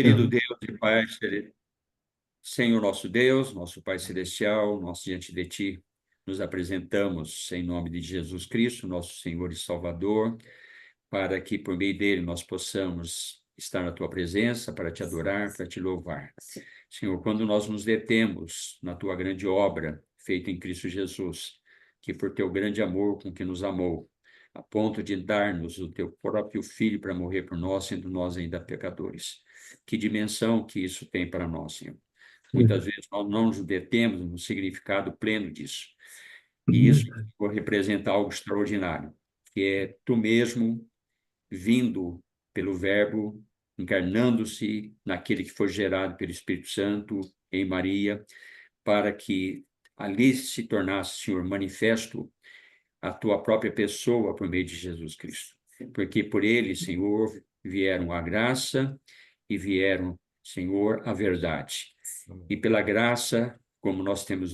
querido Deus e Pai, Senhor nosso Deus, nosso Pai Celestial, nós diante de Ti nos apresentamos em nome de Jesus Cristo, nosso Senhor e Salvador, para que por meio dele nós possamos estar na Tua presença, para Te adorar, para Te louvar. Senhor, quando nós nos detemos na Tua grande obra, feita em Cristo Jesus, que por Teu grande amor com que nos amou, a ponto de dar-nos o Teu próprio Filho para morrer por nós, sendo nós ainda pecadores. Que dimensão que isso tem para nós, Senhor. Muitas vezes nós não nos detemos no significado pleno disso. E isso representa algo extraordinário, que é Tu mesmo vindo pelo Verbo, encarnando-se naquele que foi gerado pelo Espírito Santo em Maria, para que ali se tornasse, Senhor, manifesto a Tua própria pessoa por meio de Jesus Cristo. Porque por Ele, Senhor, vieram a graça e vieram, Senhor, a verdade. E pela graça, como nós estamos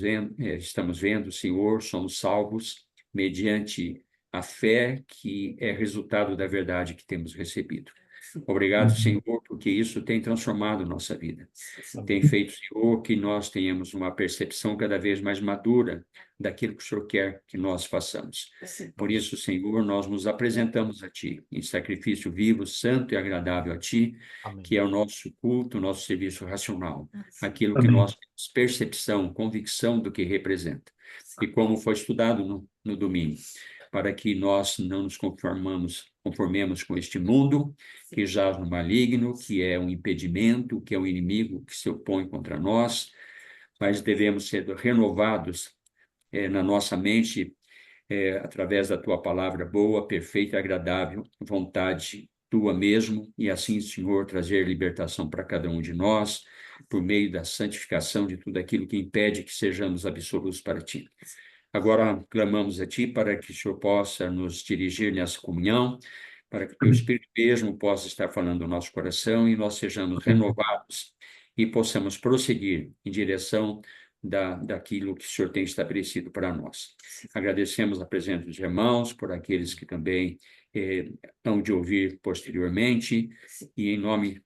vendo, Senhor, somos salvos mediante a fé que é resultado da verdade que temos recebido. Obrigado, Senhor, porque isso tem transformado nossa vida. Tem feito, Senhor, que nós tenhamos uma percepção cada vez mais madura daquilo que o Senhor quer que nós façamos. Por isso, Senhor, nós nos apresentamos a Ti em sacrifício vivo, santo e agradável a Ti, que é o nosso culto, o nosso serviço racional, aquilo que nós temos percepção, convicção do que representa. E como foi estudado no domingo, para que nós não nos conformemos com este mundo que jaz no maligno, que é um impedimento, que é um inimigo que se opõe contra nós, mas devemos ser renovados na nossa mente através da Tua palavra boa, perfeita e agradável, vontade Tua mesmo, e assim, Senhor, trazer libertação para cada um de nós, por meio da santificação de tudo aquilo que impede que sejamos absolutos para Ti. Agora, clamamos a Ti para que o Senhor possa nos dirigir nessa comunhão, para que o Teu Espírito mesmo possa estar falando no nosso coração e nós sejamos renovados e possamos prosseguir em direção daquilo que o Senhor tem estabelecido para nós. Agradecemos a presença dos irmãos, por aqueles que também hão de ouvir posteriormente, e em nome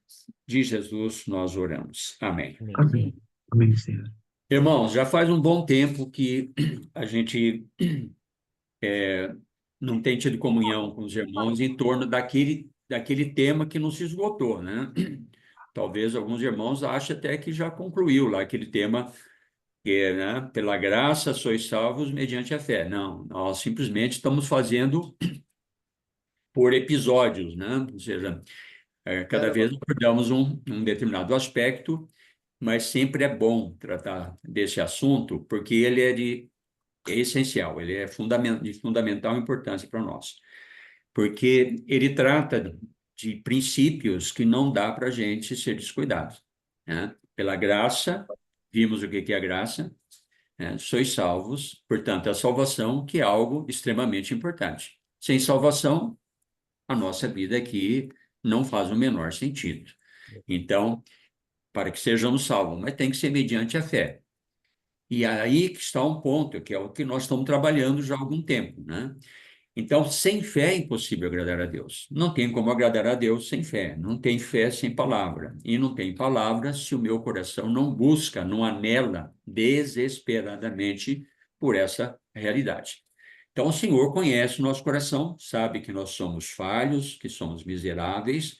de Jesus nós oramos. Amém. Amém. Amém, Senhor. Irmãos, já faz um bom tempo que a gente não tem tido comunhão com os irmãos em torno daquele tema que não se esgotou, né? Talvez alguns irmãos achem até que já concluiu lá aquele tema que é, né, pela graça sois salvos mediante a fé. Não, nós simplesmente estamos fazendo por episódios, né? Ou seja, cada vez abordamos um determinado aspecto, mas sempre é bom tratar desse assunto, porque ele é essencial, ele é de fundamental importância para nós, porque ele trata de princípios que não dá para a gente ser descuidado, né? Pela graça, vimos o que é a graça, né? Sois salvos, portanto, a salvação, que é algo extremamente importante. Sem salvação, a nossa vida aqui não faz o menor sentido. Então, para que sejamos salvos, mas tem que ser mediante a fé. E aí que está um ponto, que é o que nós estamos trabalhando já há algum tempo, né? Então, sem fé é impossível agradar a Deus. Não tem como agradar a Deus sem fé. Não tem fé sem palavra. E não tem palavra se o meu coração não busca, não anela desesperadamente por essa realidade. Então, o Senhor conhece o nosso coração, sabe que nós somos falhos, que somos miseráveis,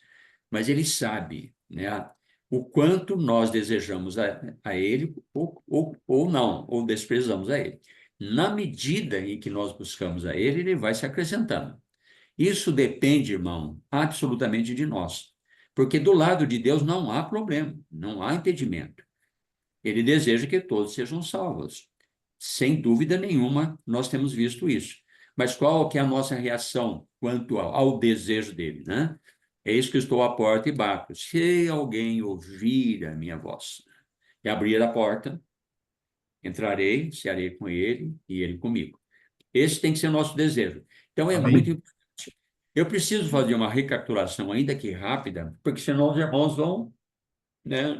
mas Ele sabe, né, o quanto nós desejamos a Ele ou não, ou desprezamos a Ele. Na medida em que nós buscamos a Ele vai se acrescentando. Isso depende, irmão, absolutamente de nós. Porque do lado de Deus não há problema, não há impedimento. Ele deseja que todos sejam salvos. Sem dúvida nenhuma, nós temos visto isso. Mas qual que é a nossa reação quanto ao desejo dele, né? Eis que estou à porta e bato. Se alguém ouvir a minha voz e abrir a porta, entrarei, cearei com ele e ele comigo. Esse tem que ser o nosso desejo. Então, é muito importante. Eu preciso fazer uma recapitulação, ainda que rápida, porque senão os irmãos vão, né,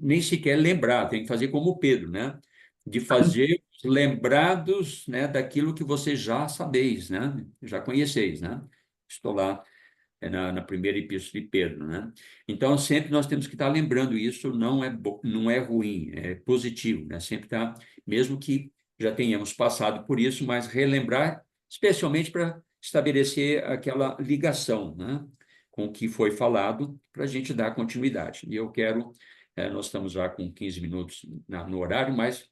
nem sequer lembrar, tem que fazer como o Pedro, né? De fazer lembrados, né, daquilo que vocês já sabeis, né? Já conheceis, né? Estou lá na primeira epístola de Pedro, né? Então, sempre nós temos que estar lembrando isso, não é ruim, é positivo, né? Sempre tá, mesmo que já tenhamos passado por isso, mas relembrar, especialmente para estabelecer aquela ligação, né? Com o que foi falado, para a gente dar continuidade. E eu quero, nós estamos já com 15 minutos no horário, mas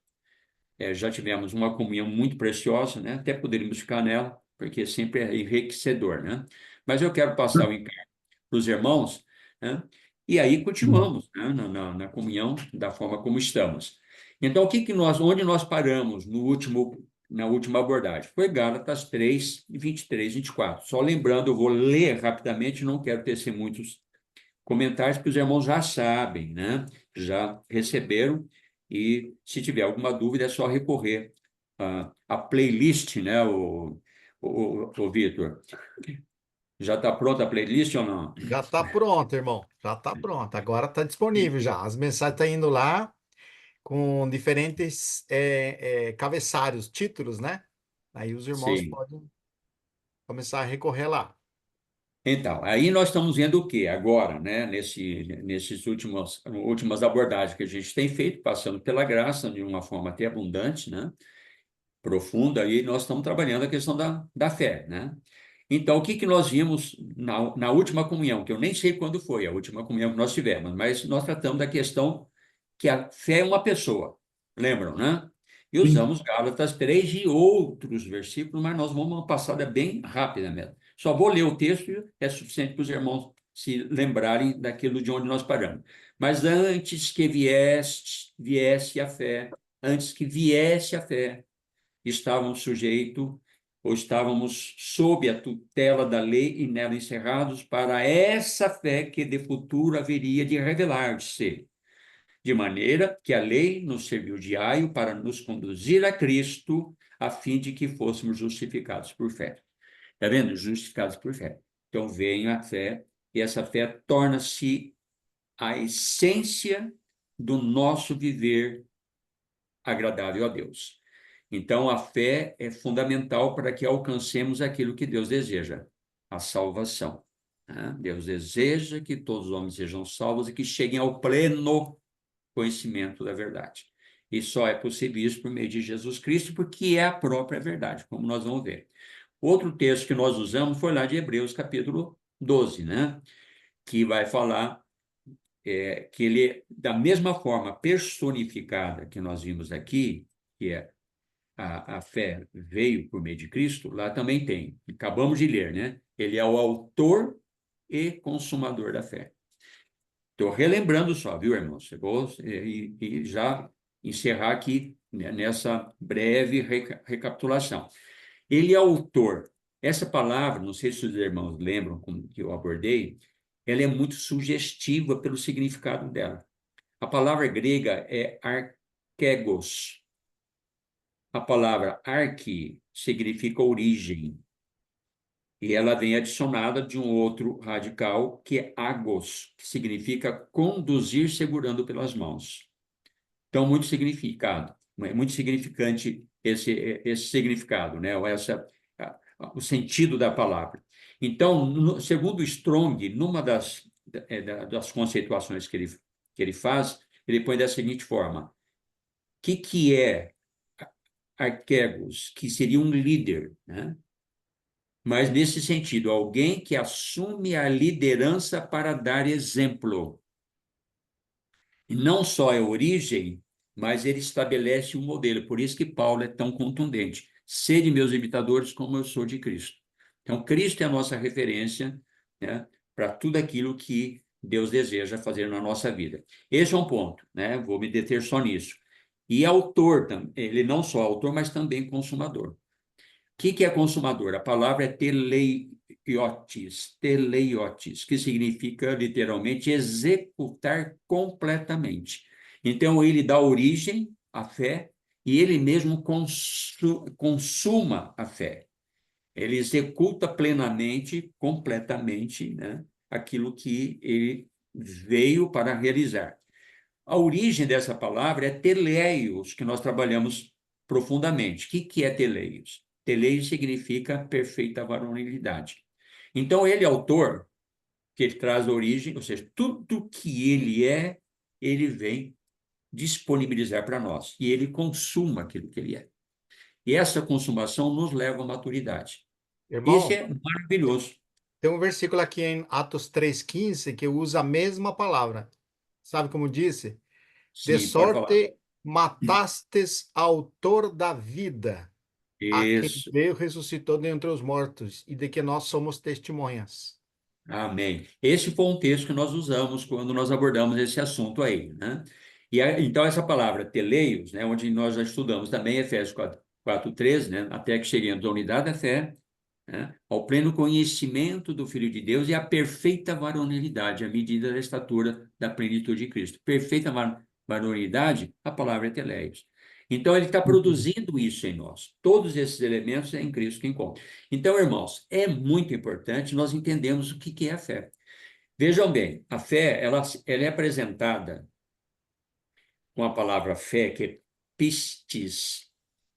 já tivemos uma comunhão muito preciosa, né? Até poderíamos ficar nela, porque sempre é enriquecedor, né? Mas eu quero passar o encargo para os irmãos, né? E aí continuamos, né? Na comunhão da forma como estamos. Então, onde nós paramos na última abordagem? Foi Gálatas 3, 23, 24. Só lembrando, eu vou ler rapidamente, não quero tecer muitos comentários que os irmãos já sabem, né? Já receberam, e se tiver alguma dúvida é só recorrer à playlist, né, o Vitor? Já está pronta a playlist ou não? Já está pronto, irmão. Já está pronto. Agora está disponível já. As mensagens estão indo lá com diferentes cabeçalhos, títulos, né? Aí os irmãos Sim. podem começar a recorrer lá. Então, aí nós estamos vendo o quê? Agora, né, nesses últimas abordagens que a gente tem feito, passando pela graça de uma forma até abundante, né? Profunda, e nós estamos trabalhando a questão da fé, né? Então, o que nós vimos na última comunhão, que eu nem sei quando foi a última comunhão que nós tivemos, mas nós tratamos da questão que a fé é uma pessoa, lembram, né? E Sim. usamos Gálatas 3 e outros versículos, mas nós vamos uma passada bem rápida mesmo. Só vou ler o texto e é suficiente para os irmãos se lembrarem daquilo de onde nós paramos. Mas antes que viesse a fé, antes que viesse a fé, estávamos sujeitos ou estávamos sob a tutela da lei e nela encerrados para essa fé que de futuro haveria de revelar-se, de maneira que a lei nos serviu de aio para nos conduzir a Cristo, a fim de que fôssemos justificados por fé. Está vendo? Justificados por fé. Então vem a fé, e essa fé torna-se a essência do nosso viver agradável a Deus. Então, a fé é fundamental para que alcancemos aquilo que Deus deseja, a salvação, né? Deus deseja que todos os homens sejam salvos e que cheguem ao pleno conhecimento da verdade. E só é possível isso por meio de Jesus Cristo, porque é a própria verdade, como nós vamos ver. Outro texto que nós usamos foi lá de Hebreus, capítulo 12, né? Que vai falar que ele, da mesma forma personificada que nós vimos aqui, que é a fé veio por meio de Cristo, lá também tem. Acabamos de ler, né? Ele é o autor e consumador da fé. Estou relembrando só, viu, irmãos? Eu vou e já encerrar aqui, né, nessa breve recapitulação. Ele é autor. Essa palavra, não sei se os irmãos lembram como que eu abordei, ela é muito sugestiva pelo significado dela. A palavra grega é arquegos. A palavra arque significa origem, e ela vem adicionada de um outro radical, que é agos, que significa conduzir segurando pelas mãos. Então, muito significado, é muito significante esse significado, né? Ou o sentido da palavra. Então, segundo Strong, numa das conceituações que ele faz, ele põe da seguinte forma: o que é arquegos? Que seria um líder, né? Mas nesse sentido, alguém que assume a liderança para dar exemplo. E não só é origem, mas ele estabelece um modelo. Por isso que Paulo é tão contundente. Sede meus imitadores como eu sou de Cristo. Então, Cristo é a nossa referência, né, para tudo aquilo que Deus deseja fazer na nossa vida. Esse é um ponto, né? Vou me deter só nisso. E autor, ele não só autor, mas também consumador. Que é consumador? A palavra é teleiotes, que significa literalmente executar completamente. Então, ele dá origem à fé e ele mesmo consuma a fé. Ele executa plenamente, completamente, né, aquilo que ele veio para realizar. A origem dessa palavra é teleios, que nós trabalhamos profundamente. O que é teleios? Teleios significa perfeita varonilidade. Então, ele, autor, que ele traz a origem, ou seja, tudo que ele vem disponibilizar para nós, e ele consuma aquilo que ele é. E essa consumação nos leva à maturidade. Esse Irmão, é maravilhoso. tem um versículo aqui em Atos 3,15 que usa a mesma palavra. Sabe como disse? De Sim, pode falar. sorte matastes autor da vida, a quem Isso. veio ressuscitou dentre os mortos, e de que nós somos testemunhas. Amém. Esse foi um texto que nós usamos quando nós abordamos esse assunto aí, né? Então, essa palavra teleios, né, onde nós já estudamos também Efésios 4:13, né, até que cheguemos à unidade da fé, né, ao pleno conhecimento do Filho de Deus e à perfeita varonilidade, à medida da estatura da plenitude de Cristo. Perfeita varonilidade, a palavra é teleios. Então, ele está produzindo isso em nós. Todos esses elementos é em Cristo que encontra. Então, irmãos, é muito importante nós entendermos o que é a fé. Vejam bem, a fé, ela é apresentada com a palavra fé, que é pistis.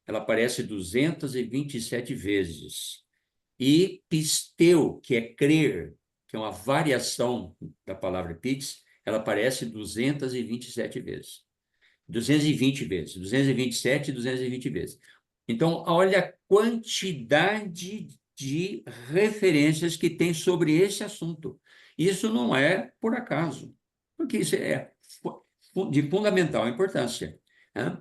Ela aparece 227 vezes. E pisteu, que é crer, que é uma variação da palavra pix, ela aparece 227 vezes. 220 vezes, 227 e 220 vezes. Então, olha a quantidade de referências que tem sobre esse assunto. Isso não é por acaso, porque isso é de fundamental importância, né?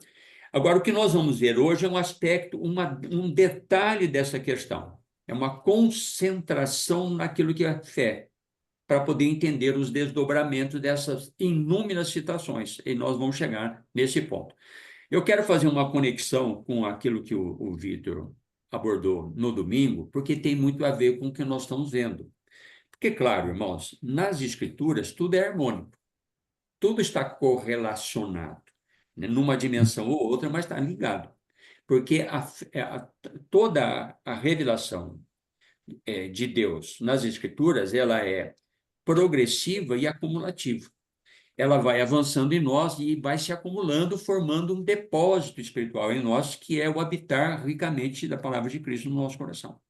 Agora, o que nós vamos ver hoje é um aspecto, um detalhe dessa questão. É uma concentração naquilo que é fé, para poder entender os desdobramentos dessas inúmeras citações. E nós vamos chegar nesse ponto. Eu quero fazer uma conexão com aquilo que o Vitor abordou no domingo, porque tem muito a ver com o que nós estamos vendo. Porque, claro, irmãos, nas Escrituras tudo é harmônico, tudo está correlacionado, né, numa dimensão ou outra, mas está ligado. Porque toda a revelação de Deus nas Escrituras, ela é progressiva e acumulativa. Ela vai avançando em nós e vai se acumulando, formando um depósito espiritual em nós, que é o habitar ricamente da palavra de Cristo no nosso coração.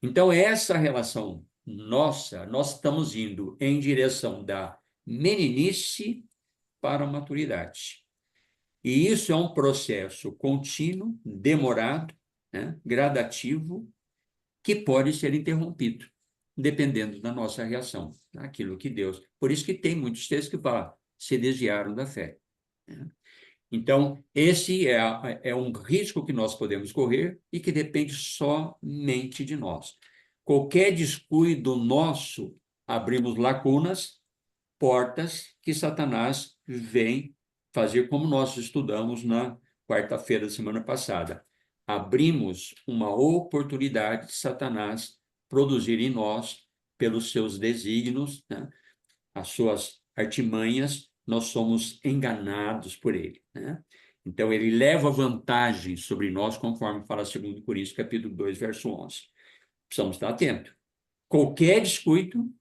Então, essa relação nossa, nós estamos indo em direção da meninice para a maturidade. E isso é um processo contínuo, demorado, né, gradativo, que pode ser interrompido, dependendo da nossa reação, aquilo que Deus. Por isso que tem muitos textos que falam, se desviaram da fé, né? Então, esse é um risco que nós podemos correr e que depende somente de nós. Qualquer descuido nosso, abrimos lacunas, portas que Satanás vem fazer, como nós estudamos na quarta-feira da semana passada. Abrimos uma oportunidade de Satanás produzir em nós, pelos seus desígnios, né, as suas artimanhas, nós somos enganados por ele, né? Então, ele leva vantagem sobre nós, conforme fala 2 Coríntios, capítulo 2, verso 11. Precisamos estar atentos. Qualquer descuido,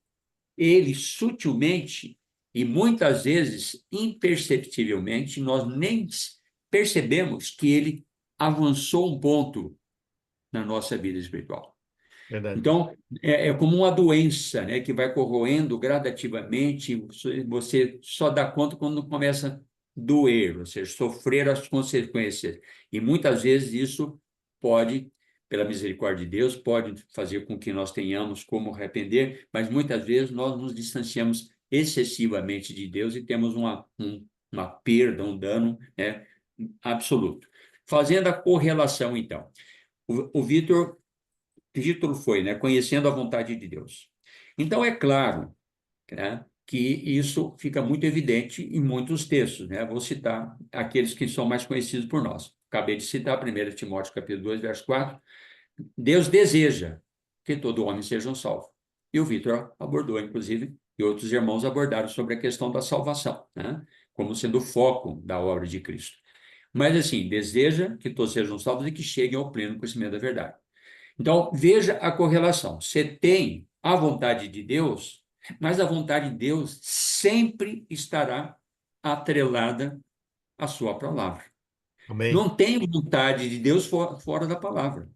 ele sutilmente e muitas vezes imperceptivelmente, nós nem percebemos que ele avançou um ponto na nossa vida espiritual. Verdade. Então, é como uma doença, né, que vai corroendo gradativamente, você só dá conta quando começa a doer, ou seja, sofrer as consequências. E muitas vezes isso pode, pela misericórdia de Deus, pode fazer com que nós tenhamos como arrepender, mas muitas vezes nós nos distanciamos excessivamente de Deus e temos uma perda, um dano, né, absoluto. Fazendo a correlação, então. O Vitor título foi, né, Conhecendo a Vontade de Deus. Então, é claro, né, que isso fica muito evidente em muitos textos, né? Vou citar aqueles que são mais conhecidos por nós. Acabei de citar 1 Timóteo, capítulo 2, verso 4. Deus deseja que todo homem seja salvo. E o Vitor abordou, inclusive, e outros irmãos abordaram sobre a questão da salvação, né, como sendo o foco da obra de Cristo. Mas, assim, deseja que todos sejam salvos e que cheguem ao pleno conhecimento da verdade. Então, veja a correlação. Você tem a vontade de Deus, mas a vontade de Deus sempre estará atrelada à sua palavra. Amém. Não tem vontade de Deus fora da palavra.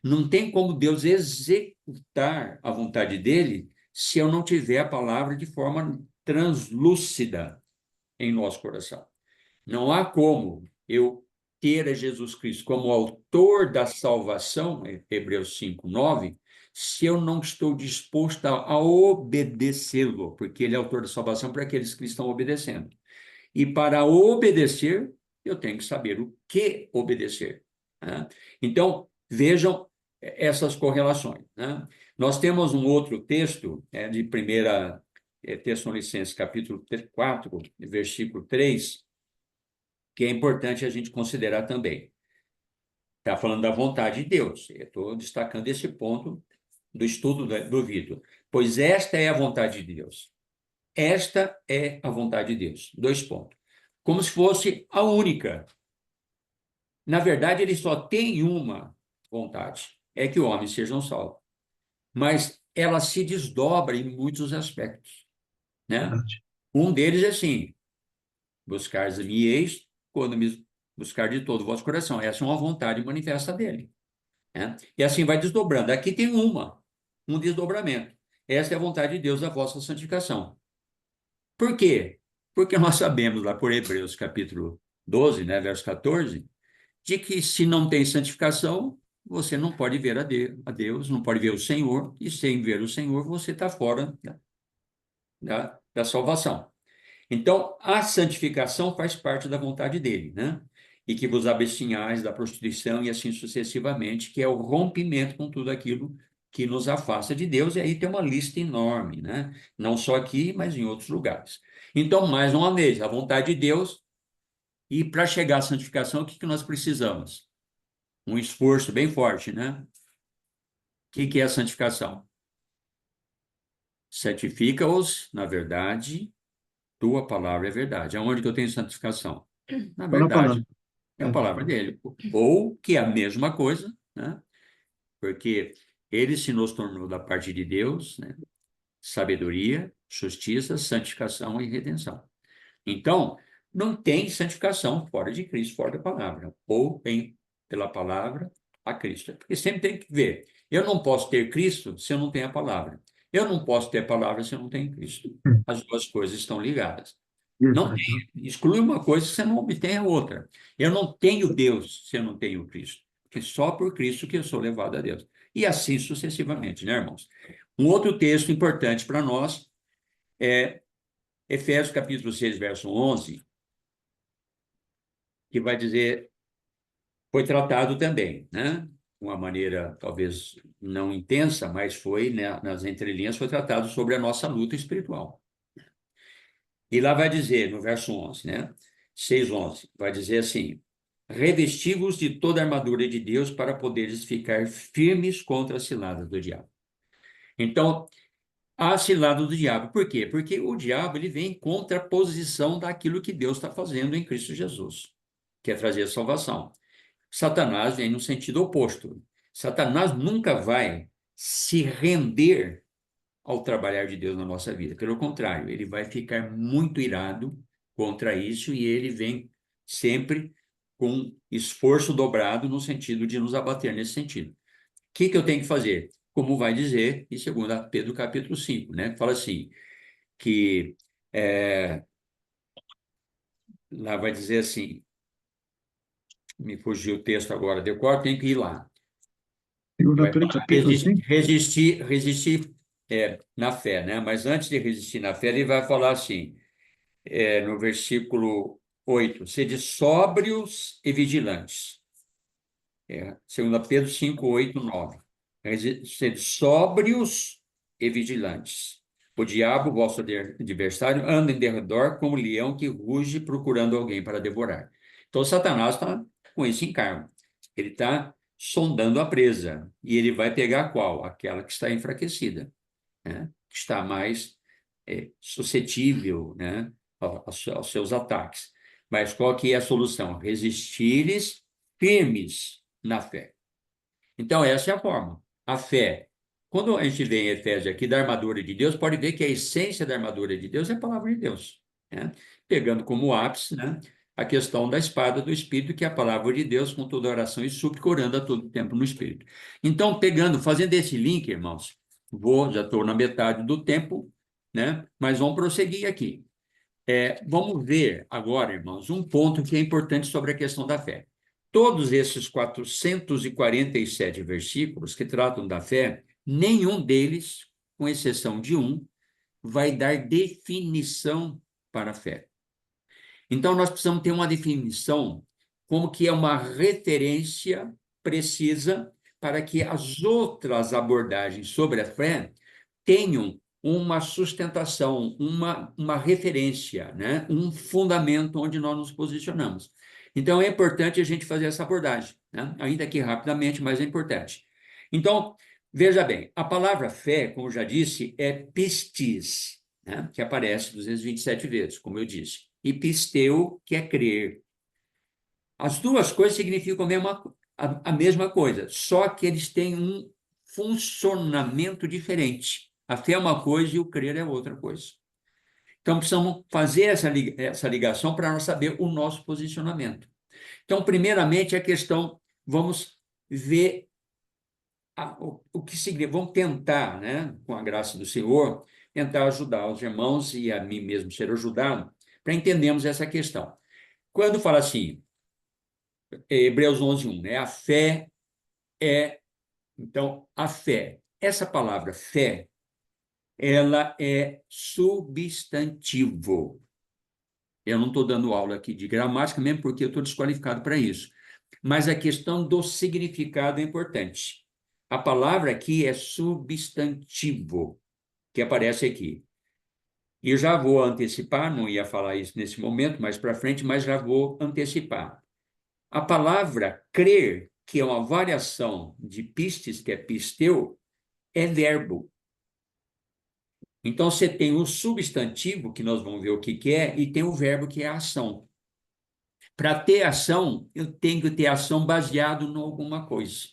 Não tem como Deus executar a vontade dele se eu não tiver a palavra de forma translúcida em nosso coração. Não há como eu ter a Jesus Cristo como autor da salvação, Hebreus 5:9, se eu não estou disposto a obedecê-lo, porque ele é autor da salvação para aqueles que estão obedecendo. E para obedecer, eu tenho que saber o que obedecer, né? Então, vejam essas correlações, né? Nós temos um outro texto, de 1 Tessalonicenses, capítulo 4, versículo 3, que é importante a gente considerar também. Está falando da vontade de Deus. Eu estou destacando esse ponto do estudo do Vitor. Pois esta é a vontade de Deus. Esta é a vontade de Deus. 2 pontos. Como se fosse a única. Na verdade, ele só tem uma vontade, é que o homem seja um salvo. Mas ela se desdobra em muitos aspectos, né? Verdade. Um deles é assim: buscar-me-eis quando me buscar de todo o vosso coração. Essa é uma vontade manifesta dele, né? E assim vai desdobrando. Aqui tem um desdobramento. Essa é a vontade de Deus da vossa santificação. Por quê? Porque nós sabemos lá por Hebreus capítulo 12, né, verso 14, de que se não tem santificação, você não pode ver a Deus, não pode ver o Senhor, e sem ver o Senhor, você está fora da salvação. Então, a santificação faz parte da vontade dele, né? E que vos abstinhais da prostituição e assim sucessivamente, que é o rompimento com tudo aquilo que nos afasta de Deus, e aí tem uma lista enorme, né? Não só aqui, mas em outros lugares. Então, mais uma vez, a vontade de Deus, e para chegar à santificação, o que nós precisamos? Um esforço bem forte, né? O que é a santificação? Santifica-os, na verdade, tua palavra é verdade. Aonde que eu tenho santificação? Na Só na verdade, palavra. é a É. palavra dele. Ou que é a mesma coisa, né? Porque ele se nos tornou da parte de Deus, né? Sabedoria, justiça, santificação e redenção. Então, não tem santificação fora de Cristo, fora da palavra. Ou tem pela palavra a Cristo. Porque sempre tem que ver. Eu não posso ter Cristo se eu não tenho a palavra. Eu não posso ter a palavra se eu não tenho Cristo. As duas coisas estão ligadas. Não tem. Exato. Exclui uma coisa, você não obtém a outra. Eu não tenho Deus se eu não tenho Cristo. Porque só por Cristo que eu sou levado a Deus. E assim sucessivamente, né, irmãos? Um outro texto importante para nós é Efésios capítulo 6, verso 11, que vai dizer, foi tratado também, né? De uma maneira talvez não intensa, mas foi, né, nas entrelinhas, foi tratado sobre a nossa luta espiritual. E lá vai dizer, no verso 11, né? 6:11, vai dizer assim: revesti-vos de toda a armadura de Deus para poderes ficar firmes contra as ciladas do diabo. Então, a cilada do diabo. Por quê? Porque o diabo ele vem em contraposição daquilo que Deus está fazendo em Cristo Jesus, que é trazer a salvação. Satanás vem no sentido oposto. Satanás nunca vai se render ao trabalhar de Deus na nossa vida. Pelo contrário, ele vai ficar muito irado contra isso e ele vem sempre com esforço dobrado no sentido de nos abater nesse sentido. O que eu tenho que fazer? Como vai dizer em 2 Pedro capítulo 5, né? Fala assim, que lá vai dizer assim, me fugiu o texto agora, de qual tenho que ir lá. Segunda Vai Pedro, falar, capítulo 5. resistir na fé, né? Mas antes de resistir na fé, ele vai falar assim, no versículo 8, sede sóbrios e vigilantes. 2 Pedro 5, 8, 9. Sede sóbrios e vigilantes. O diabo, vosso adversário, anda em derredor como leão que ruge procurando alguém para devorar. Então, Satanás está com isso em cargo. Ele está sondando a presa. E ele vai pegar qual? Aquela que está enfraquecida, né? Que está mais suscetível, né? Aos seus ataques. Mas qual que é a solução? Resistir-lhes firmes na fé. Então, essa é a forma. A fé. Quando a gente vê em Efésios aqui da armadura de Deus, pode ver que a essência da armadura de Deus é a palavra de Deus, né? Pegando como ápice, né, a questão da espada do Espírito, que é a palavra de Deus, com toda oração e súplica, orando a todo tempo no Espírito. Então, fazendo esse link, irmãos, Já estou na metade do tempo, né? Mas vamos prosseguir aqui. Vamos ver agora, irmãos, um ponto que é importante sobre a questão da fé. Todos esses 447 versículos que tratam da fé, nenhum deles, com exceção de um, vai dar definição para a fé. Então, nós precisamos ter uma definição como que é uma referência precisa para que as outras abordagens sobre a fé tenham uma sustentação, uma referência, né? Um fundamento onde nós nos posicionamos. Então, é importante a gente fazer essa abordagem, né? Ainda aqui rapidamente, mas é importante. Então, veja bem, a palavra fé, como eu já disse, é pistis, né? Que aparece 227 vezes, como eu disse. E pisteu, que é crer. As duas coisas significam a mesma coisa, só que eles têm um funcionamento diferente. A fé é uma coisa e o crer é outra coisa. Então, precisamos fazer essa ligação para nós saber o nosso posicionamento. Então, primeiramente, a questão, vamos ver o que significa, vamos tentar, né, com a graça do Senhor, tentar ajudar os irmãos e a mim mesmo ser ajudado, para entendermos essa questão. Quando fala assim, Hebreus 11:1, né, a fé então, a fé, essa palavra fé, ela é substantivo. Eu não estou dando aula aqui de gramática, mesmo porque eu estou desqualificado para isso. Mas a questão do significado é importante. A palavra aqui é substantivo, que aparece aqui. E eu já vou antecipar, não ia falar isso nesse momento, mais para frente, mas já vou antecipar. A palavra crer, que é uma variação de pistes, que é pisteu, é verbo. Então, você tem o substantivo, que nós vamos ver o que é, e tem o verbo, que é a ação. Para ter ação, eu tenho que ter ação baseado em alguma coisa.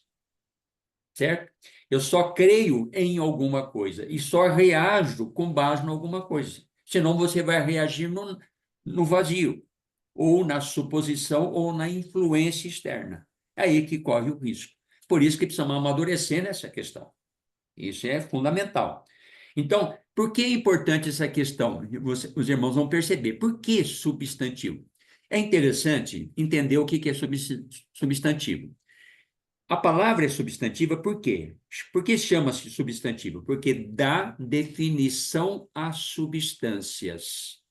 Certo? Eu só creio em alguma coisa e só reajo com base em alguma coisa. Senão você vai reagir no vazio, ou na suposição, ou na influência externa. É aí que corre o risco. Por isso que precisamos amadurecer nessa questão. Isso é fundamental. Então, por que é importante essa questão? Os irmãos vão perceber. Por que substantivo? É interessante entender o que é substantivo. A palavra é substantiva por quê? Por que chama-se substantivo? Porque dá definição a substâncias.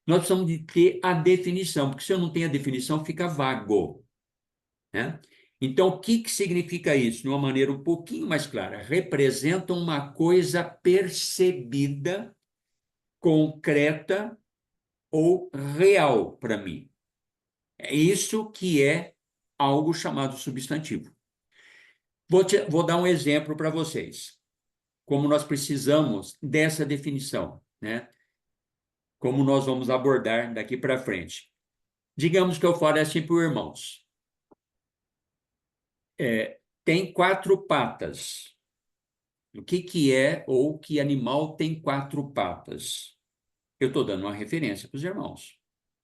Nós precisamos de ter a definição, porque se eu não tenho a definição, fica vago, né? Então, o que significa isso? De uma maneira um pouquinho mais clara, representa uma coisa percebida, concreta ou real para mim. É isso que é algo chamado substantivo. Vou dar um exemplo para vocês, como nós precisamos dessa definição, né? Como nós vamos abordar daqui para frente. Digamos que eu fale assim para os irmãos. Tem 4 patas. O que é ou que animal tem 4 patas? Eu estou dando uma referência para os irmãos,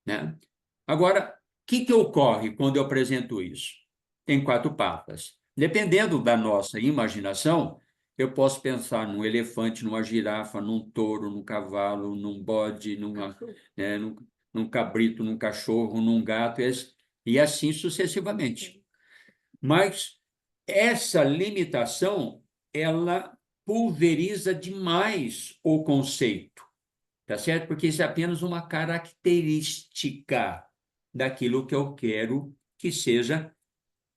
né? Agora, o que ocorre quando eu apresento isso? Tem 4 patas. Dependendo da nossa imaginação, eu posso pensar num elefante, numa girafa, num touro, num cavalo, num bode, num cabrito, num cachorro, num gato, e assim sucessivamente. Mas essa limitação, ela pulveriza demais o conceito, tá certo? Porque isso é apenas uma característica daquilo que eu quero que seja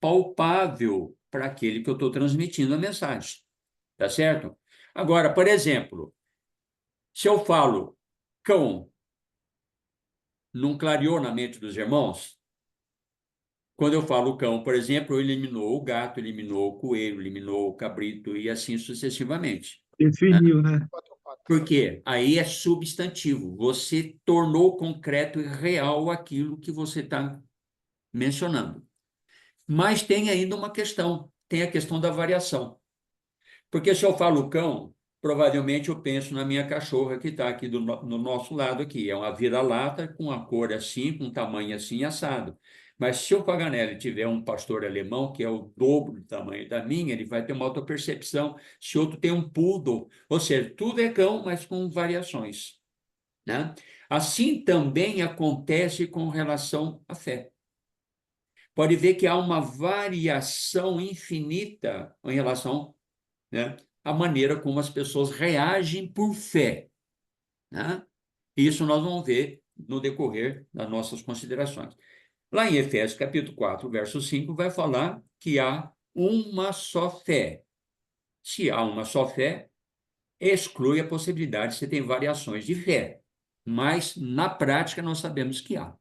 palpável para aquele que eu estou transmitindo a mensagem, tá certo? Agora, por exemplo, se eu falo cão, não clareou na mente dos irmãos? Quando eu falo cão, por exemplo, eliminou o gato, eliminou o coelho, eliminou o cabrito e assim sucessivamente. Definiu, né? Por quê? Aí é substantivo. Você tornou concreto e real aquilo que você está mencionando. Mas tem ainda uma questão, tem a questão da variação. Porque se eu falo cão, provavelmente eu penso na minha cachorra que está aqui no nosso lado aqui. É uma vira-lata com a cor assim, com tamanho assim, assado. Mas se o Paganelli tiver um pastor alemão, que é o dobro do tamanho da minha, ele vai ter uma autopercepção. Se outro tem um poodle, ou seja, tudo é cão, mas com variações, né? Assim também acontece com relação à fé. Pode ver que há uma variação infinita em relação, né, à maneira como as pessoas reagem por fé, né? Isso nós vamos ver no decorrer das nossas considerações. Lá em Efésios capítulo 4, verso 5, vai falar que há uma só fé. Se há uma só fé, exclui a possibilidade de você ter variações de fé. Mas, na prática, nós sabemos que há.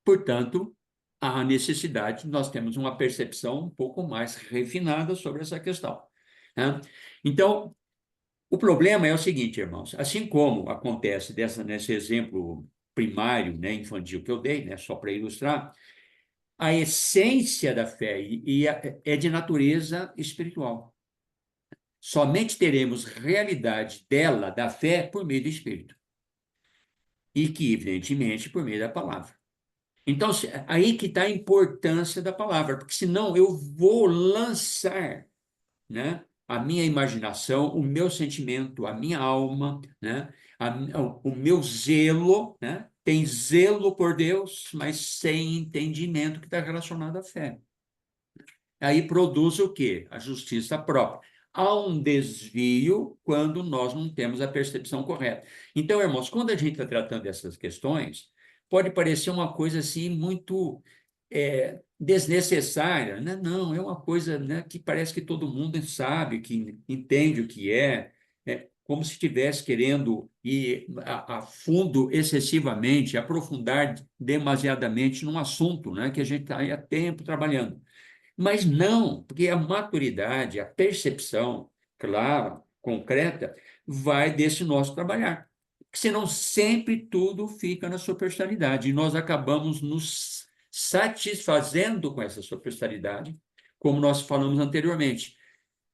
Portanto, há necessidade, nós temos uma percepção um pouco mais refinada sobre essa questão, né? Então, o problema é o seguinte, irmãos, assim como acontece nesse exemplo primário, né, infantil que eu dei, né, só para ilustrar, a essência da fé é de natureza espiritual. Somente teremos realidade dela, da fé, por meio do Espírito. E que, evidentemente, por meio da palavra. Então, aí que está a importância da palavra, porque senão eu vou lançar, né, a minha imaginação, o meu sentimento, a minha alma, né, o meu zelo, né, tem zelo por Deus, mas sem entendimento que está relacionado à fé. Aí produz o quê? A justiça própria. Há um desvio quando nós não temos a percepção correta. Então, irmãos, quando a gente está tratando dessas questões, pode parecer uma coisa assim muito desnecessária, né? Não, é uma coisa, né, que parece que todo mundo sabe, que entende o que é como se estivesse querendo ir a fundo excessivamente, aprofundar demasiadamente num assunto, né, que a gente está há tempo trabalhando. Mas não, porque a maturidade, a percepção clara, concreta, vai desse nosso trabalhar. Senão sempre tudo fica na superficialidade e nós acabamos nos satisfazendo com essa superficialidade, como nós falamos anteriormente.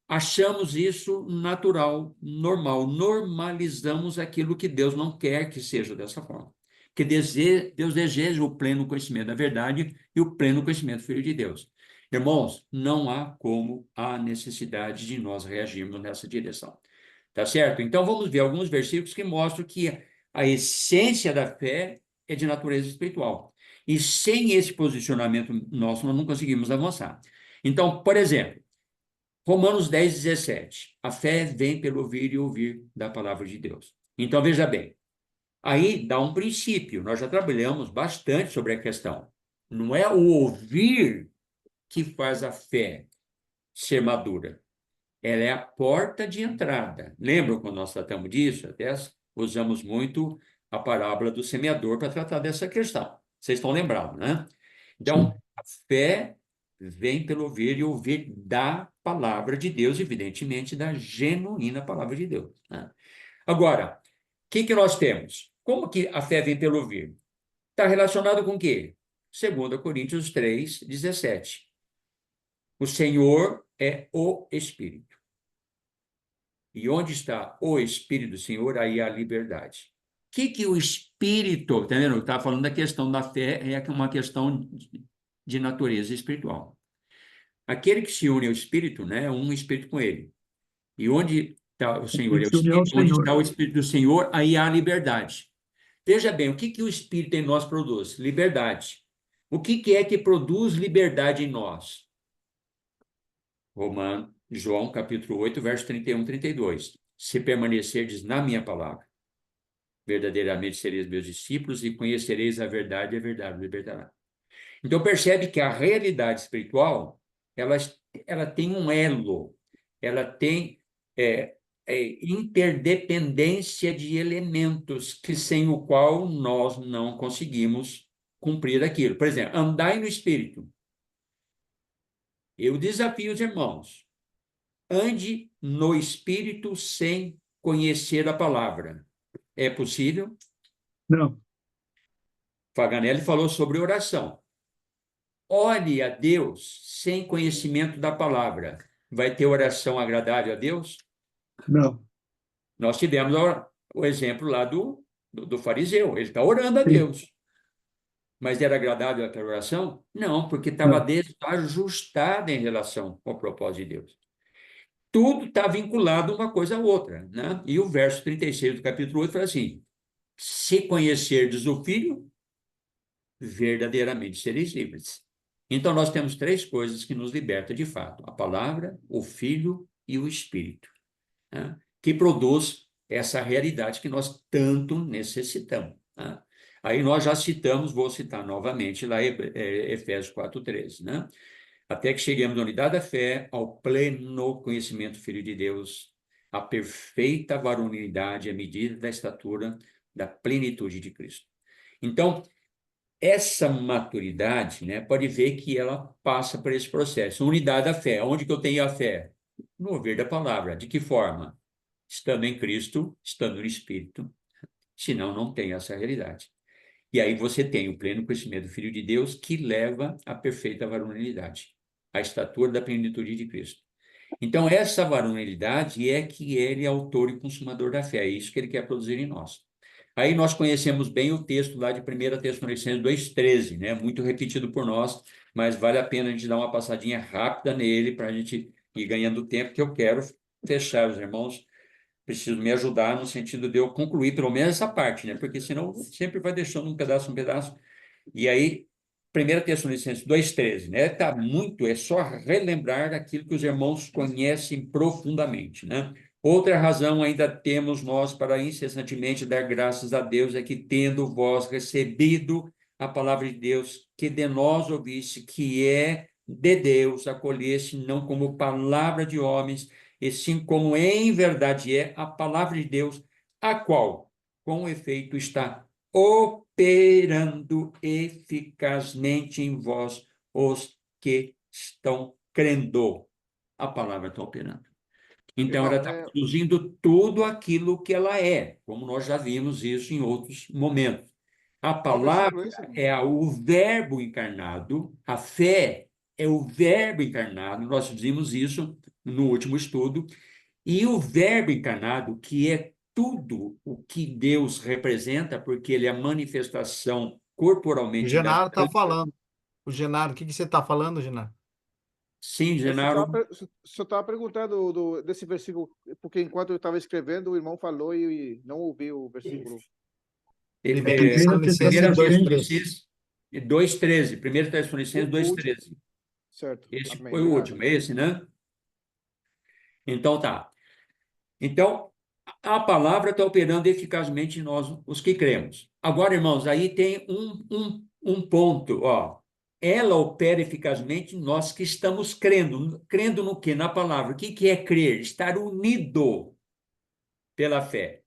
Achamos isso natural, normal, normalizamos aquilo que Deus não quer que seja dessa forma. Porque Deus deseja o pleno conhecimento da verdade e o pleno conhecimento do Filho de Deus. Irmãos, não há como há necessidade de nós reagirmos nessa direção. Tá certo? Então vamos ver alguns versículos que mostram que a essência da fé é de natureza espiritual. E sem esse posicionamento nosso, nós não conseguimos avançar. Então, por exemplo, Romanos 10, 17. A fé vem pelo ouvir e ouvir da palavra de Deus. Então, veja bem, aí dá um princípio, nós já trabalhamos bastante sobre a questão. Não é o ouvir que faz a fé ser madura, ela é a porta de entrada. Lembram quando nós tratamos disso? Até usamos muito a parábola do semeador para tratar dessa questão. Vocês estão lembrados, né? Então, Sim. a fé vem pelo ouvir e ouvir da palavra de Deus, evidentemente, da genuína palavra de Deus, né? Agora, o que nós temos? Como que a fé vem pelo ouvir? Está relacionado com o quê? 2 Coríntios 3, 17. O Senhor é o Espírito. E onde está o Espírito do Senhor, aí há liberdade. O que o Espírito, tá vendo? Está falando da questão da fé, é uma questão de natureza espiritual. Aquele que se une ao Espírito, né, é um Espírito com ele. E onde está o Senhor é o Se uniu ao Espírito, onde está Senhor. o Espírito do Senhor, aí há liberdade. Veja bem, o que o Espírito em nós produz? Liberdade. O que é que produz liberdade em nós? João capítulo 8, verso 31, 32. Se permanecerdes na minha palavra, verdadeiramente sereis meus discípulos e conhecereis a verdade libertará. Então percebe que a realidade espiritual, ela tem um elo, ela tem interdependência de elementos que sem o qual nós não conseguimos cumprir aquilo. Por exemplo, andai no Espírito. Eu desafio os irmãos, ande no Espírito sem conhecer a palavra. É possível? Não, Paganelli falou sobre oração. Ore a Deus sem conhecimento da palavra. Vai ter oração agradável a Deus? não. Nós tivemos o exemplo lá do fariseu. Ele está orando a Sim. Deus. Mas era agradável aquela oração? Não, porque estava Não. desajustada em relação ao propósito de Deus. Tudo está vinculado uma coisa à outra, né? E o verso 36 do capítulo 8 fala assim: se conhecerdes o Filho, verdadeiramente sereis livres. Então, nós temos três coisas que nos libertam de fato: a palavra, o Filho e o Espírito, né? Que produz essa realidade que nós tanto necessitamos, né? Aí nós já citamos, vou citar novamente lá Efésios 4:13, né? Até que cheguemos à unidade da fé, ao pleno conhecimento do Filho de Deus, à perfeita varonilidade, à medida da estatura da plenitude de Cristo. Então, essa maturidade, né, pode ver que ela passa por esse processo. Unidade da fé. Onde que eu tenho a fé? No ouvir da palavra. De que forma? Estando em Cristo, estando no Espírito. Senão, não tem essa realidade. E aí você tem o pleno conhecimento do Filho de Deus, que leva à perfeita varonilidade, à estatura da plenitude de Cristo. Então, essa varonilidade é que ele é autor e consumador da fé, é isso que ele quer produzir em nós. Aí nós conhecemos bem o texto lá de 1 Tessalonicenses 2:13, né? Muito repetido por nós, mas vale a pena a gente dar uma passadinha rápida nele para a gente ir ganhando tempo, que eu quero fechar, os irmãos precisam me ajudar no sentido de eu concluir pelo menos essa parte, né? Porque senão sempre vai deixando um pedaço. E aí, 1 Tessalonicenses 2:13, né? Tá muito, é só relembrar aquilo que os irmãos conhecem profundamente, né? Outra razão ainda temos nós para incessantemente dar graças a Deus é que, tendo vós recebido a palavra de Deus, que de nós ouvisse, que é de Deus, acolhesse não como palavra de homens, e sim como em verdade é a palavra de Deus, a qual, com efeito, está operando eficazmente em vós, os que estão crendo. A palavra está operando. Então, ela Irmão, está produzindo tudo aquilo que ela é, como nós já vimos isso em outros momentos. A qual versículo é palavra esse, irmão? é o verbo encarnado, a fé é o verbo encarnado, nós vimos isso no último estudo, e o verbo encarnado, que é tudo o que Deus representa, porque ele é a manifestação O corporalmente da Genaro está graça. falando. O Genaro, o que que você está falando, Genaro? Sim, Eu Genaro, só estava perguntando desse versículo, porque enquanto eu estava escrevendo, o irmão falou e não ouvi o versículo. Primeira Primeira Tessalonicenses Primeira Tessalonicenses. 2:13. Tessalonicenses 2:13, 1 Tessalonicenses O último, 2:13. certo. Esse Amém, foi o obrigado. último, é esse, né? Então tá. Então, a palavra está operando eficazmente em nós, os que cremos. Agora, irmãos, aí tem um ponto, ó. Ela opera eficazmente em nós que estamos crendo. Crendo no quê? Na palavra. O que que é crer? Estar unido pela fé.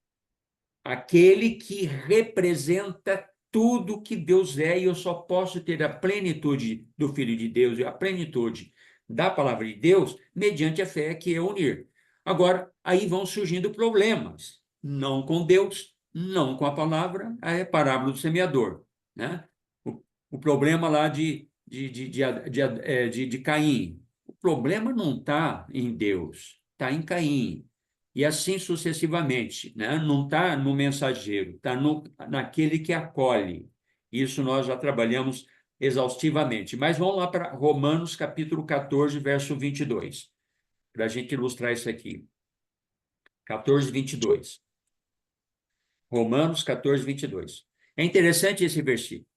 Aquele que representa tudo que Deus é, e eu só posso ter a plenitude do Filho de Deus e a plenitude da palavra de Deus mediante a fé, que é unir. Agora, aí vão surgindo problemas, não com Deus, não com a palavra, é a parábola do semeador, né? O problema lá de Caim. O problema não está em Deus, está em Caim. E assim sucessivamente, né? Não está no mensageiro, está naquele que acolhe. Isso nós já trabalhamos exaustivamente. Mas vamos lá para Romanos, capítulo 14, verso 22, para a gente ilustrar isso aqui. 14, 22. Romanos 14, 22. É interessante esse versículo.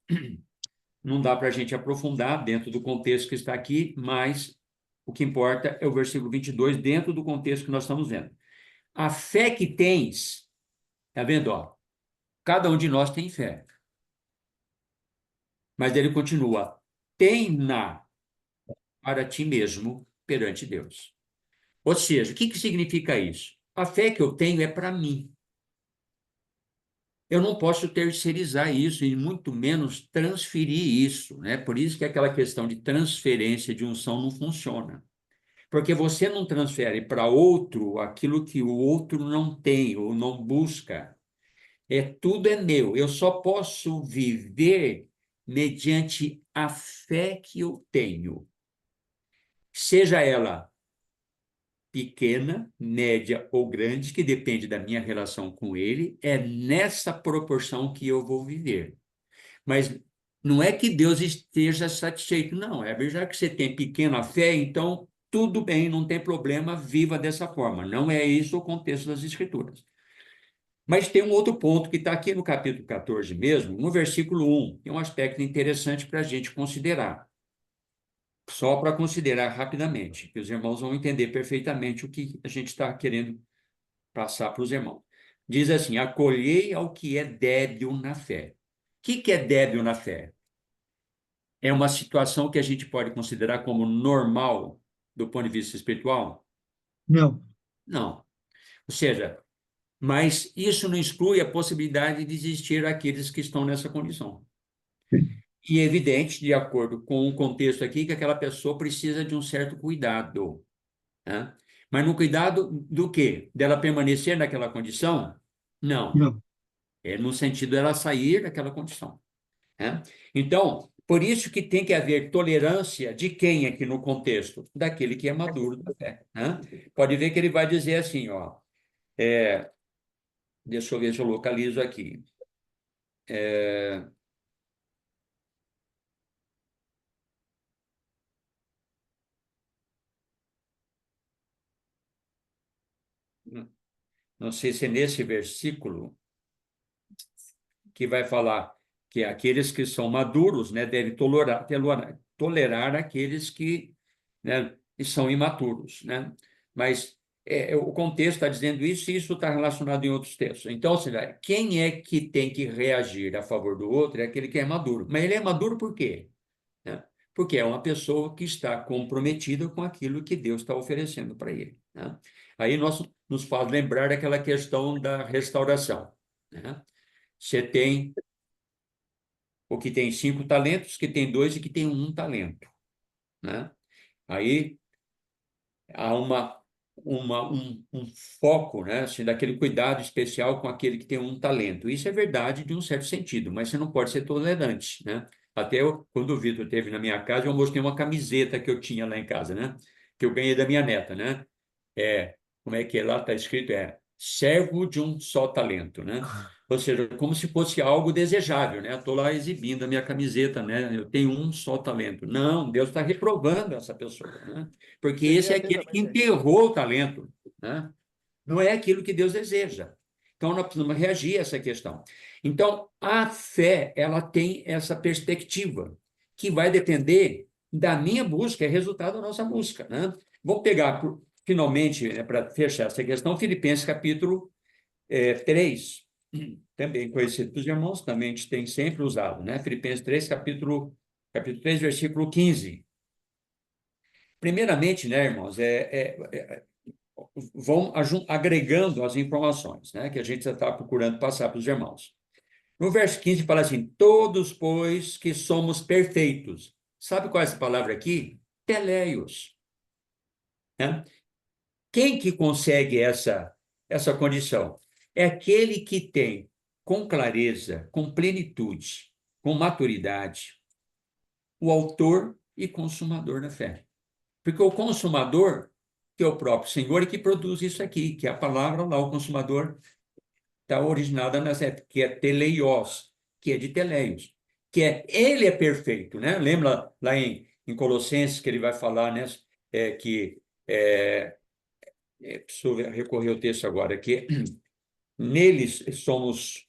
Não dá para a gente aprofundar dentro do contexto que está aqui, mas o que importa é o versículo 22, dentro do contexto que nós estamos vendo. A fé que tens, tá vendo, ó? Cada um de nós tem fé. Mas ele continua: tem-na para ti mesmo perante Deus. Ou seja, o que que significa isso? A fé que eu tenho é para mim. Eu não posso terceirizar isso e muito menos transferir isso, né? Por isso que aquela questão de transferência de unção não funciona. Porque você não transfere para outro aquilo que o outro não tem ou não busca. Tudo é meu. Eu só posso viver mediante a fé que eu tenho. Seja ela pequena, média ou grande, que depende da minha relação com ele, é nessa proporção que eu vou viver. Mas Não é que Deus esteja satisfeito, não. É verdade que você tem pequena fé, então tudo bem, não tem problema, viva dessa forma. Não é isso o contexto das Escrituras. Mas tem um outro ponto que está aqui no capítulo 14 mesmo, no versículo 1, tem um aspecto interessante para a gente considerar. Só para considerar rapidamente, que os irmãos vão entender perfeitamente o que a gente está querendo passar para os irmãos. Diz assim: acolhei ao que é débil na fé. O que é débil na fé? É uma situação que a gente pode considerar como normal do ponto de vista espiritual? Não. Não. Ou seja, mas isso não exclui a possibilidade de existir aqueles que estão nessa condição. Sim. E é evidente, de acordo com o contexto aqui, que aquela pessoa precisa de um certo cuidado, né? Mas no cuidado do quê? Dela permanecer naquela condição? Não. Não. É no sentido dela sair daquela condição, né? Então, por isso que tem que haver tolerância de quem aqui no contexto? Daquele que é maduro da fé, né? Pode ver que ele vai dizer assim, ó, deixa eu ver se eu localizo aqui. Não sei se é nesse versículo que vai falar que aqueles que são maduros, né, devem tolerar aqueles que, né, são imaturos, né? Mas o contexto está dizendo isso e isso está relacionado em outros textos. Então, ou seja, quem é que tem que reagir a favor do outro é aquele que é maduro. Mas ele é maduro por quê? Né? Porque é uma pessoa que está comprometida com aquilo que Deus está oferecendo para ele, né? Aí nos faz lembrar daquela questão da restauração, né? Você tem o que tem 5 talentos, que tem 2 e que tem 1 talento, né? Aí há um foco, né, assim, daquele cuidado especial com aquele que tem 1 talento. Isso é verdade de um certo sentido, mas você não pode ser tolerante, né? Até quando o Vitor esteve na minha casa, eu mostrei uma camiseta que eu tinha lá em casa, né? Que eu ganhei da minha neta, né? Como é que é lá? Está escrito, servo de um só talento, né? Ou seja, como se fosse algo desejável, né? Estou lá exibindo a minha camiseta, né? Eu tenho um só talento. Não, Deus está reprovando essa pessoa, né? Porque esse é Seria aquele que exatamente. enterrou o talento, né? Não é aquilo que Deus deseja. Então, nós precisamos reagir a essa questão. Então, a fé, ela tem essa perspectiva, que vai depender da minha busca, é resultado da nossa busca, né? Vou pegar, finalmente, para fechar essa questão, Filipenses capítulo 3, também conhecido dos irmãos, também a gente tem sempre usado, né? Filipenses 3, capítulo 3, versículo 15. Primeiramente, né, irmãos, vão agregando as informações, né, que a gente já está procurando passar para os irmãos. No verso 15 fala assim: todos, pois, que somos perfeitos. Sabe qual é essa palavra aqui? Teleios, né? Quem que consegue essa condição? É aquele que tem, com clareza, com plenitude, com maturidade, o autor e consumador da fé. Porque o consumador, que é o próprio Senhor, e que produz isso aqui, que é a palavra lá, o consumador, está originada nessa época, que é teleios, que é de teleios, ele é perfeito, né? Lembra lá em Colossenses que ele vai falar, né? Que preciso recorrer ao texto agora, que neles somos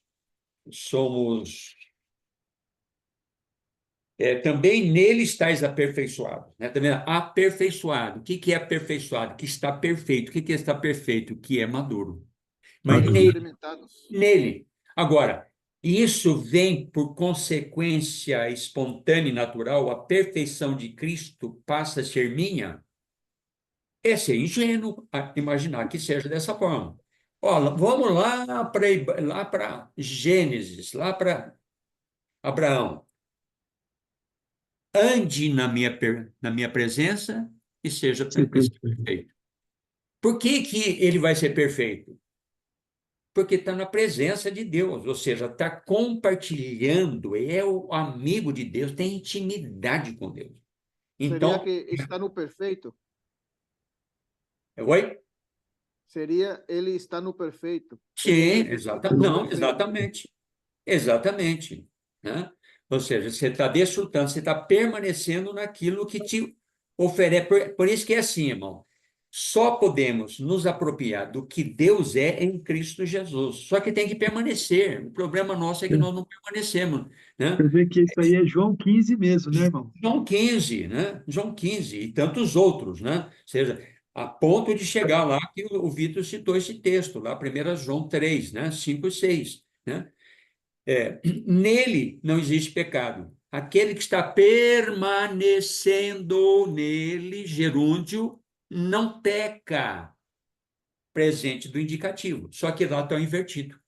também nele estáis aperfeiçoados, né? Também aperfeiçoado. O que é aperfeiçoado? Que está perfeito. O que é está perfeito? Que é maduro. Mas Maduro. Experimentados. nele. Agora, isso vem por consequência espontânea e natural, a perfeição de Cristo passa a ser minha? É ser ingênuo a imaginar que seja dessa forma. Olha, vamos lá para Gênesis, lá para Abraão. Ande na minha presença e seja perfeito. Por que ele vai ser perfeito? Porque está na presença de Deus, ou seja, está compartilhando, é o amigo de Deus, tem intimidade com Deus. Seria Então, que está no perfeito? oi? Seria ele está no perfeito. Sim, Ele é no não, perfeito. exatamente. Exatamente, né? Ou seja, você está desfrutando, você está permanecendo naquilo que te oferece. Por isso que é assim, irmão. Só podemos nos apropriar do que Deus é em Cristo Jesus. Só que tem que permanecer. O problema nosso é que nós não permanecemos, né? Você vê que isso aí é João 15 mesmo, né, irmão? João 15, né? João 15 e tantos outros, né? Ou seja, a ponto de chegar lá que o Vitor citou esse texto, lá 1 João 3, né? 5 e 6, né? Nele não existe pecado. Aquele que está permanecendo nele, gerúndio, não peca, presente do indicativo. Só que lá está invertido.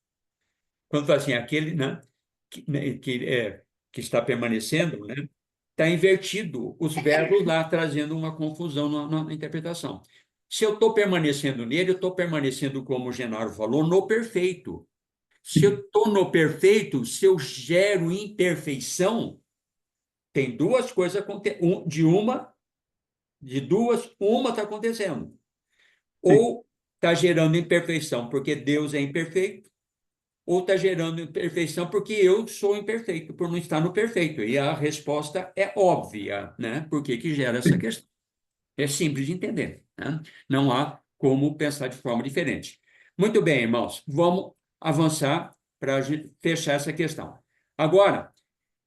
Quando fala assim, aquele, que está permanecendo, né? Está invertido os verbos lá, trazendo uma confusão na interpretação. Se eu estou permanecendo nele, eu estou permanecendo, como o Genaro falou, no perfeito. Se eu estou no perfeito, se eu gero imperfeição, tem duas coisas acontecendo. De duas, uma está acontecendo. Ou está gerando imperfeição porque Deus é imperfeito, ou está gerando imperfeição porque eu sou imperfeito, por não estar no perfeito. E a resposta é óbvia, né? Por que que gera essa questão? É simples de entender, né? Não há como pensar de forma diferente. Muito bem, irmãos, vamos avançar para fechar essa questão. Agora,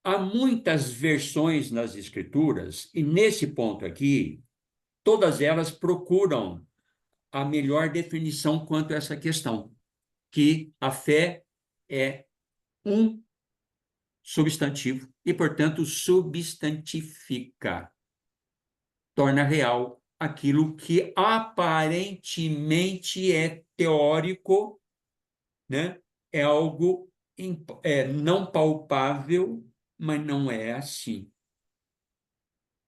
há muitas versões nas Escrituras, e nesse ponto aqui, todas elas procuram a melhor definição quanto a essa questão, que a fé é um substantivo e, portanto, substantifica, torna real aquilo que aparentemente é teórico, né? É algo não palpável, mas não é assim,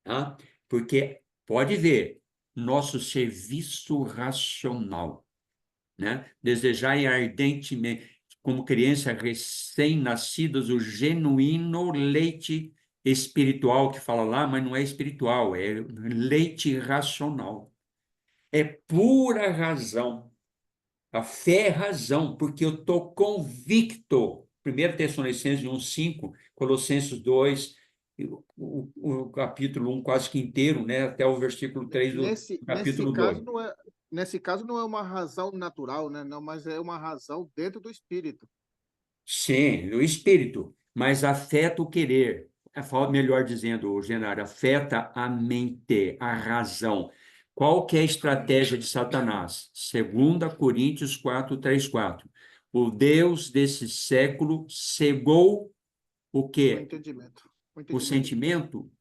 tá? Porque pode ver, nosso serviço racional, né? Desejai ardentemente, como crianças recém-nascidas, o genuíno leite espiritual que fala lá, mas não é espiritual, é leite racional. É pura razão. A fé é razão, porque eu estou convicto. 1 Tessalonicenses 1:5, Colossenses 2, o capítulo 1 quase que inteiro, né? Até o versículo 3 do capítulo 2. Nesse caso não é uma razão natural, né? Não, mas é uma razão dentro do espírito. Sim, o espírito, mas afeta o querer. Melhor dizendo, Genaro, afeta a mente, a razão. Qual que é a estratégia de Satanás? 2 Coríntios 4, 3, 4. O Deus desse século cegou o O quê? entendimento. O O entendimento. sentimento?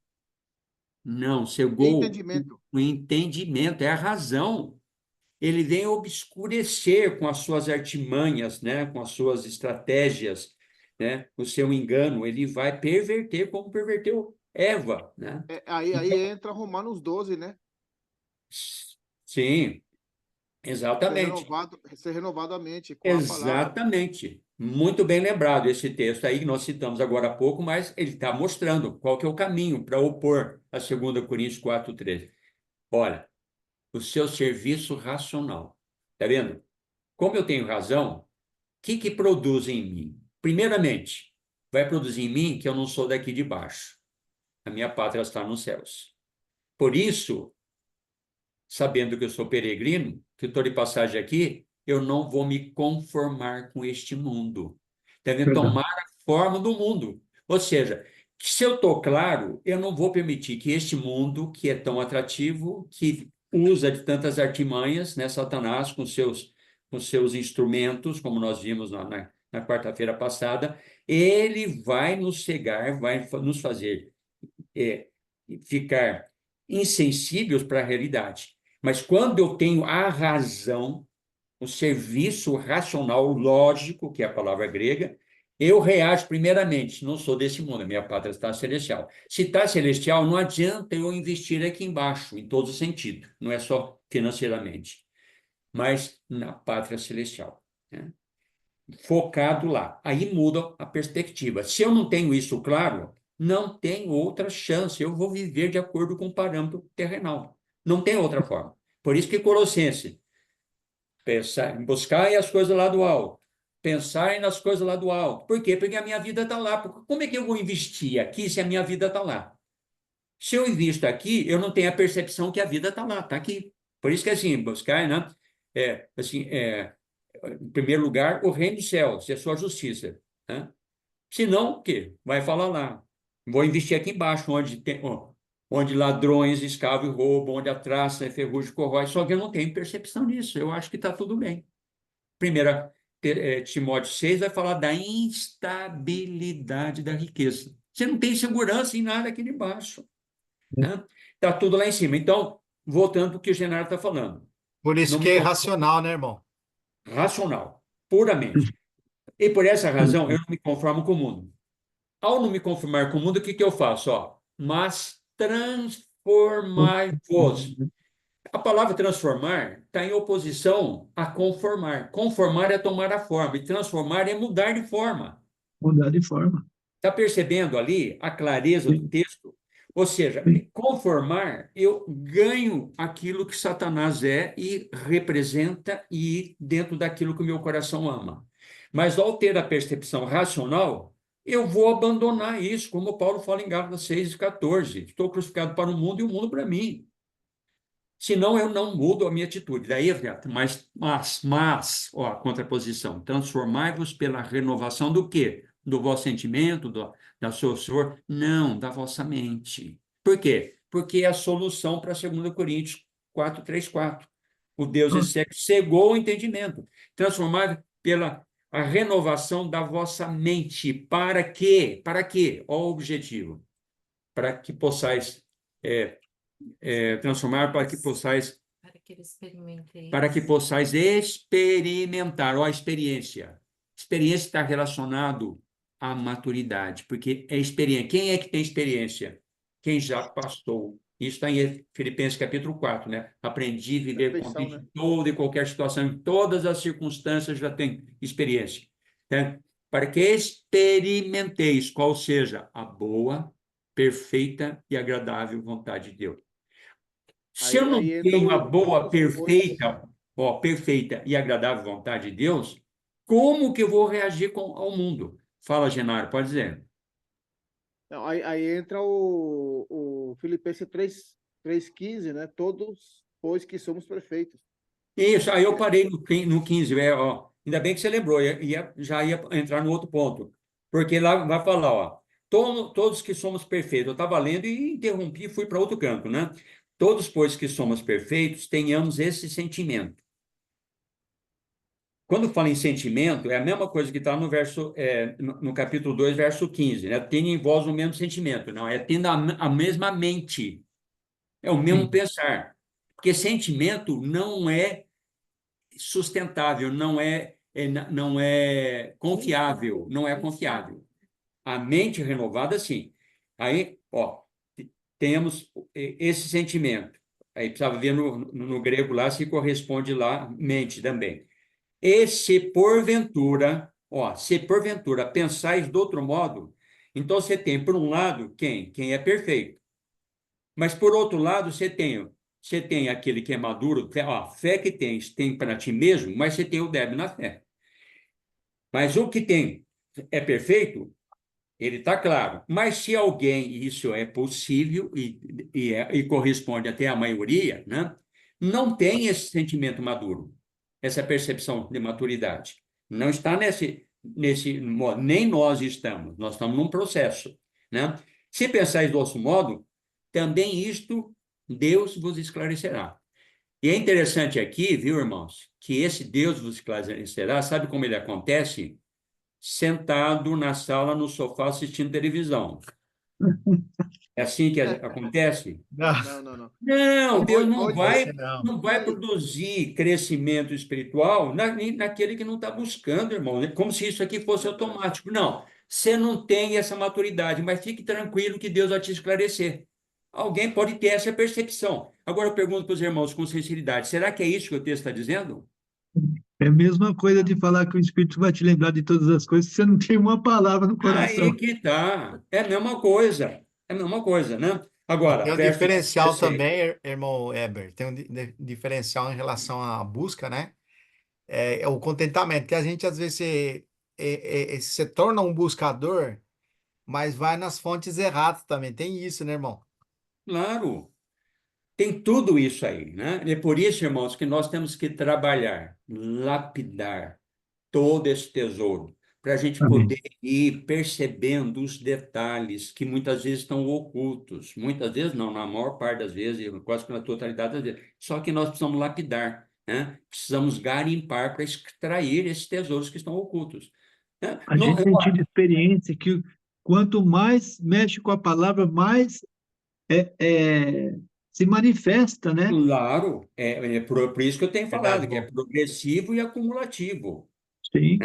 Não, cegou Entendimento. o entendimento, é a razão. Ele vem obscurecer com as suas artimanhas, né? Com as suas estratégias, né? O seu engano, ele vai perverter como perverteu Eva, né? Aí entra Romanos 12, né? Sim, exatamente. Ser renovado a mente com a palavra. Exatamente. Muito bem lembrado esse texto aí que nós citamos agora há pouco, mas ele está mostrando qual que é o caminho para opor a 2 Coríntios 4:13. Olha, o seu serviço racional. Está vendo? Como eu tenho razão, o que produz em mim? Primeiramente, vai produzir em mim que eu não sou daqui de baixo. A minha pátria está nos céus. Por isso, sabendo que eu sou peregrino, que estou de passagem aqui, eu não vou me conformar com este mundo. Deve Perdão. tomar a forma do mundo. Ou seja, se eu estou claro, eu não vou permitir que este mundo, que é tão atrativo, que usa de tantas artimanhas, né, Satanás, com seus instrumentos, como nós vimos na quarta-feira passada, ele vai nos cegar, vai nos fazer é, ficar insensíveis para a realidade. Mas quando eu tenho a razão, o serviço racional, lógico, que é a palavra grega, eu reajo primeiramente, não sou desse mundo, a minha pátria está celestial. Se está celestial, não adianta eu investir aqui embaixo, em todo sentido, não é só financeiramente, mas na pátria celestial, né? Focado lá. Aí muda a perspectiva. Se eu não tenho isso claro, não tem outra chance. Eu vou viver de acordo com o parâmetro terrenal. Não tem outra forma. Por isso que Colossenses, buscar as coisas lá do alto, pensarem nas coisas lá do alto. Por quê? Porque a minha vida está lá. Como é que eu vou investir aqui se a minha vida está lá? Se eu invisto aqui, eu não tenho a percepção que a vida está lá, está aqui. Por isso que assim, buscar, né? Em primeiro lugar, o reino dos céus e a sua justiça, né? Se não, o quê? Vai falar lá. Vou investir aqui embaixo, onde ladrões escavam e roubam, onde a traça e ferrugem corrói. Só que eu não tenho percepção disso. Eu acho que está tudo bem. Primeira, Timóteo 6 vai falar da instabilidade da riqueza. Você não tem segurança em nada aqui debaixo, né? Está tudo lá em cima. Então, voltando para o que o Genaro está falando. Por isso Não que me é irracional, né, irmão? racional, puramente. E por essa razão, eu não me conformo com o mundo. Ao não me conformar com o mundo, o que que eu faço? Mas transformai-vos. A palavra transformar está em oposição a conformar. Conformar é tomar a forma, e transformar é mudar de forma. Mudar de forma. Está percebendo ali a clareza do Sim, texto? Ou seja, sim. conformar, eu ganho aquilo que Satanás é e representa e dentro daquilo que o meu coração ama. Mas ao ter a percepção racional, eu vou abandonar isso, como Paulo fala em Gálatas 6:14. Estou crucificado para o mundo e o mundo para mim. Senão eu não mudo a minha atitude. Daí, ó, a contraposição. Transformai-vos pela renovação do quê? Do vosso sentimento, da sua suor? Não, da vossa mente. Por quê? Porque é a solução para 2 Coríntios 4:3-4. O Deus Ah, esse século cegou o entendimento. Transformai pela a renovação da vossa mente. Para quê? Para quê? Qual o objetivo? Para que possais transformar para que possais experimentar, ó, a experiência. Experiência está relacionado à maturidade, porque é experiência. Quem é que tem experiência? Quem já passou. Isso está em Filipenses capítulo 4, né? Aprendi a viver Perfeição, contente né? em toda e qualquer situação, em todas as circunstâncias já tem experiência. Né? Para que experimenteis qual seja a boa, perfeita e agradável vontade de Deus. Se eu não Aí entra tenho a o boa, Marcos 8. perfeita e agradável vontade de Deus, como que eu vou reagir ao mundo? Fala, Genaro, pode dizer. Não, aí entra o Filipenses 3:15, né? Todos, pois que somos perfeitos. Isso, aí eu parei no 15, ó, ainda bem que você lembrou, já ia entrar no outro ponto, porque lá vai falar, ó, todos que somos perfeitos, eu estava lendo e interrompi e fui para outro canto, né? Todos, pois que somos perfeitos, tenhamos esse sentimento. Quando fala em sentimento, é a mesma coisa que está no capítulo 2, verso 15, né? Tendo em vós o mesmo sentimento, não, é tendo a mesma mente, é o mesmo sim. pensar. Porque sentimento não é sustentável, não é confiável, não é confiável. A mente renovada, sim. Aí, ó, temos esse sentimento. Aí precisava ver no grego lá se corresponde lá mente também. E se porventura pensais de outro modo, então você tem, por um lado, quem é perfeito. Mas, por outro lado, você tem aquele que é maduro, a fé que tem para ti mesmo, mas você tem o débil na fé. Mas o que tem é perfeito, ele está claro. Mas se alguém, e isso é possível e corresponde até à maioria, né, não tem esse sentimento maduro, essa percepção de maturidade. Não está nesse modo, nem nós estamos num processo. Né? Se pensais do nosso modo, também isto Deus vos esclarecerá. E é interessante aqui, viu, irmãos, que esse Deus vos esclarecerá, sabe como ele acontece? Sentado na sala, no sofá, assistindo televisão. É assim que acontece? Não, Não. Não, Deus não esse vai, não. não vai produzir crescimento espiritual naquele que não está buscando, irmão. Como se isso aqui fosse automático. Não, você não tem essa maturidade, mas fique tranquilo que Deus vai te esclarecer. Alguém pode ter essa percepção. Agora eu pergunto para os irmãos com sinceridade: será que é isso que o texto está dizendo? É a mesma coisa de falar que o Espírito vai te lembrar de todas as coisas, se você não tem uma palavra no Aí coração. que tá. É a mesma coisa. É a mesma coisa, né? E Agora, tem um verso diferencial 16. também, irmão Eber, tem um diferencial em relação à busca, né? é o contentamento, que a gente às vezes se torna um buscador, mas vai nas fontes erradas também. Tem isso, né, irmão? Claro, tem tudo isso aí, né? É por isso, irmãos, que nós temos que trabalhar, lapidar todo esse tesouro, para a gente Amém. poder ir percebendo os detalhes que muitas vezes estão ocultos. Muitas vezes não, na maior parte das vezes, quase que na totalidade das vezes. Só que nós precisamos lapidar, né? Precisamos garimpar para extrair esses tesouros que estão ocultos, né? A gente tem tido experiência que quanto mais mexe com a palavra, mais é, é, se manifesta, né? Claro, por isso que eu tenho Verdade, falado, que é irmão. progressivo e acumulativo. Sim.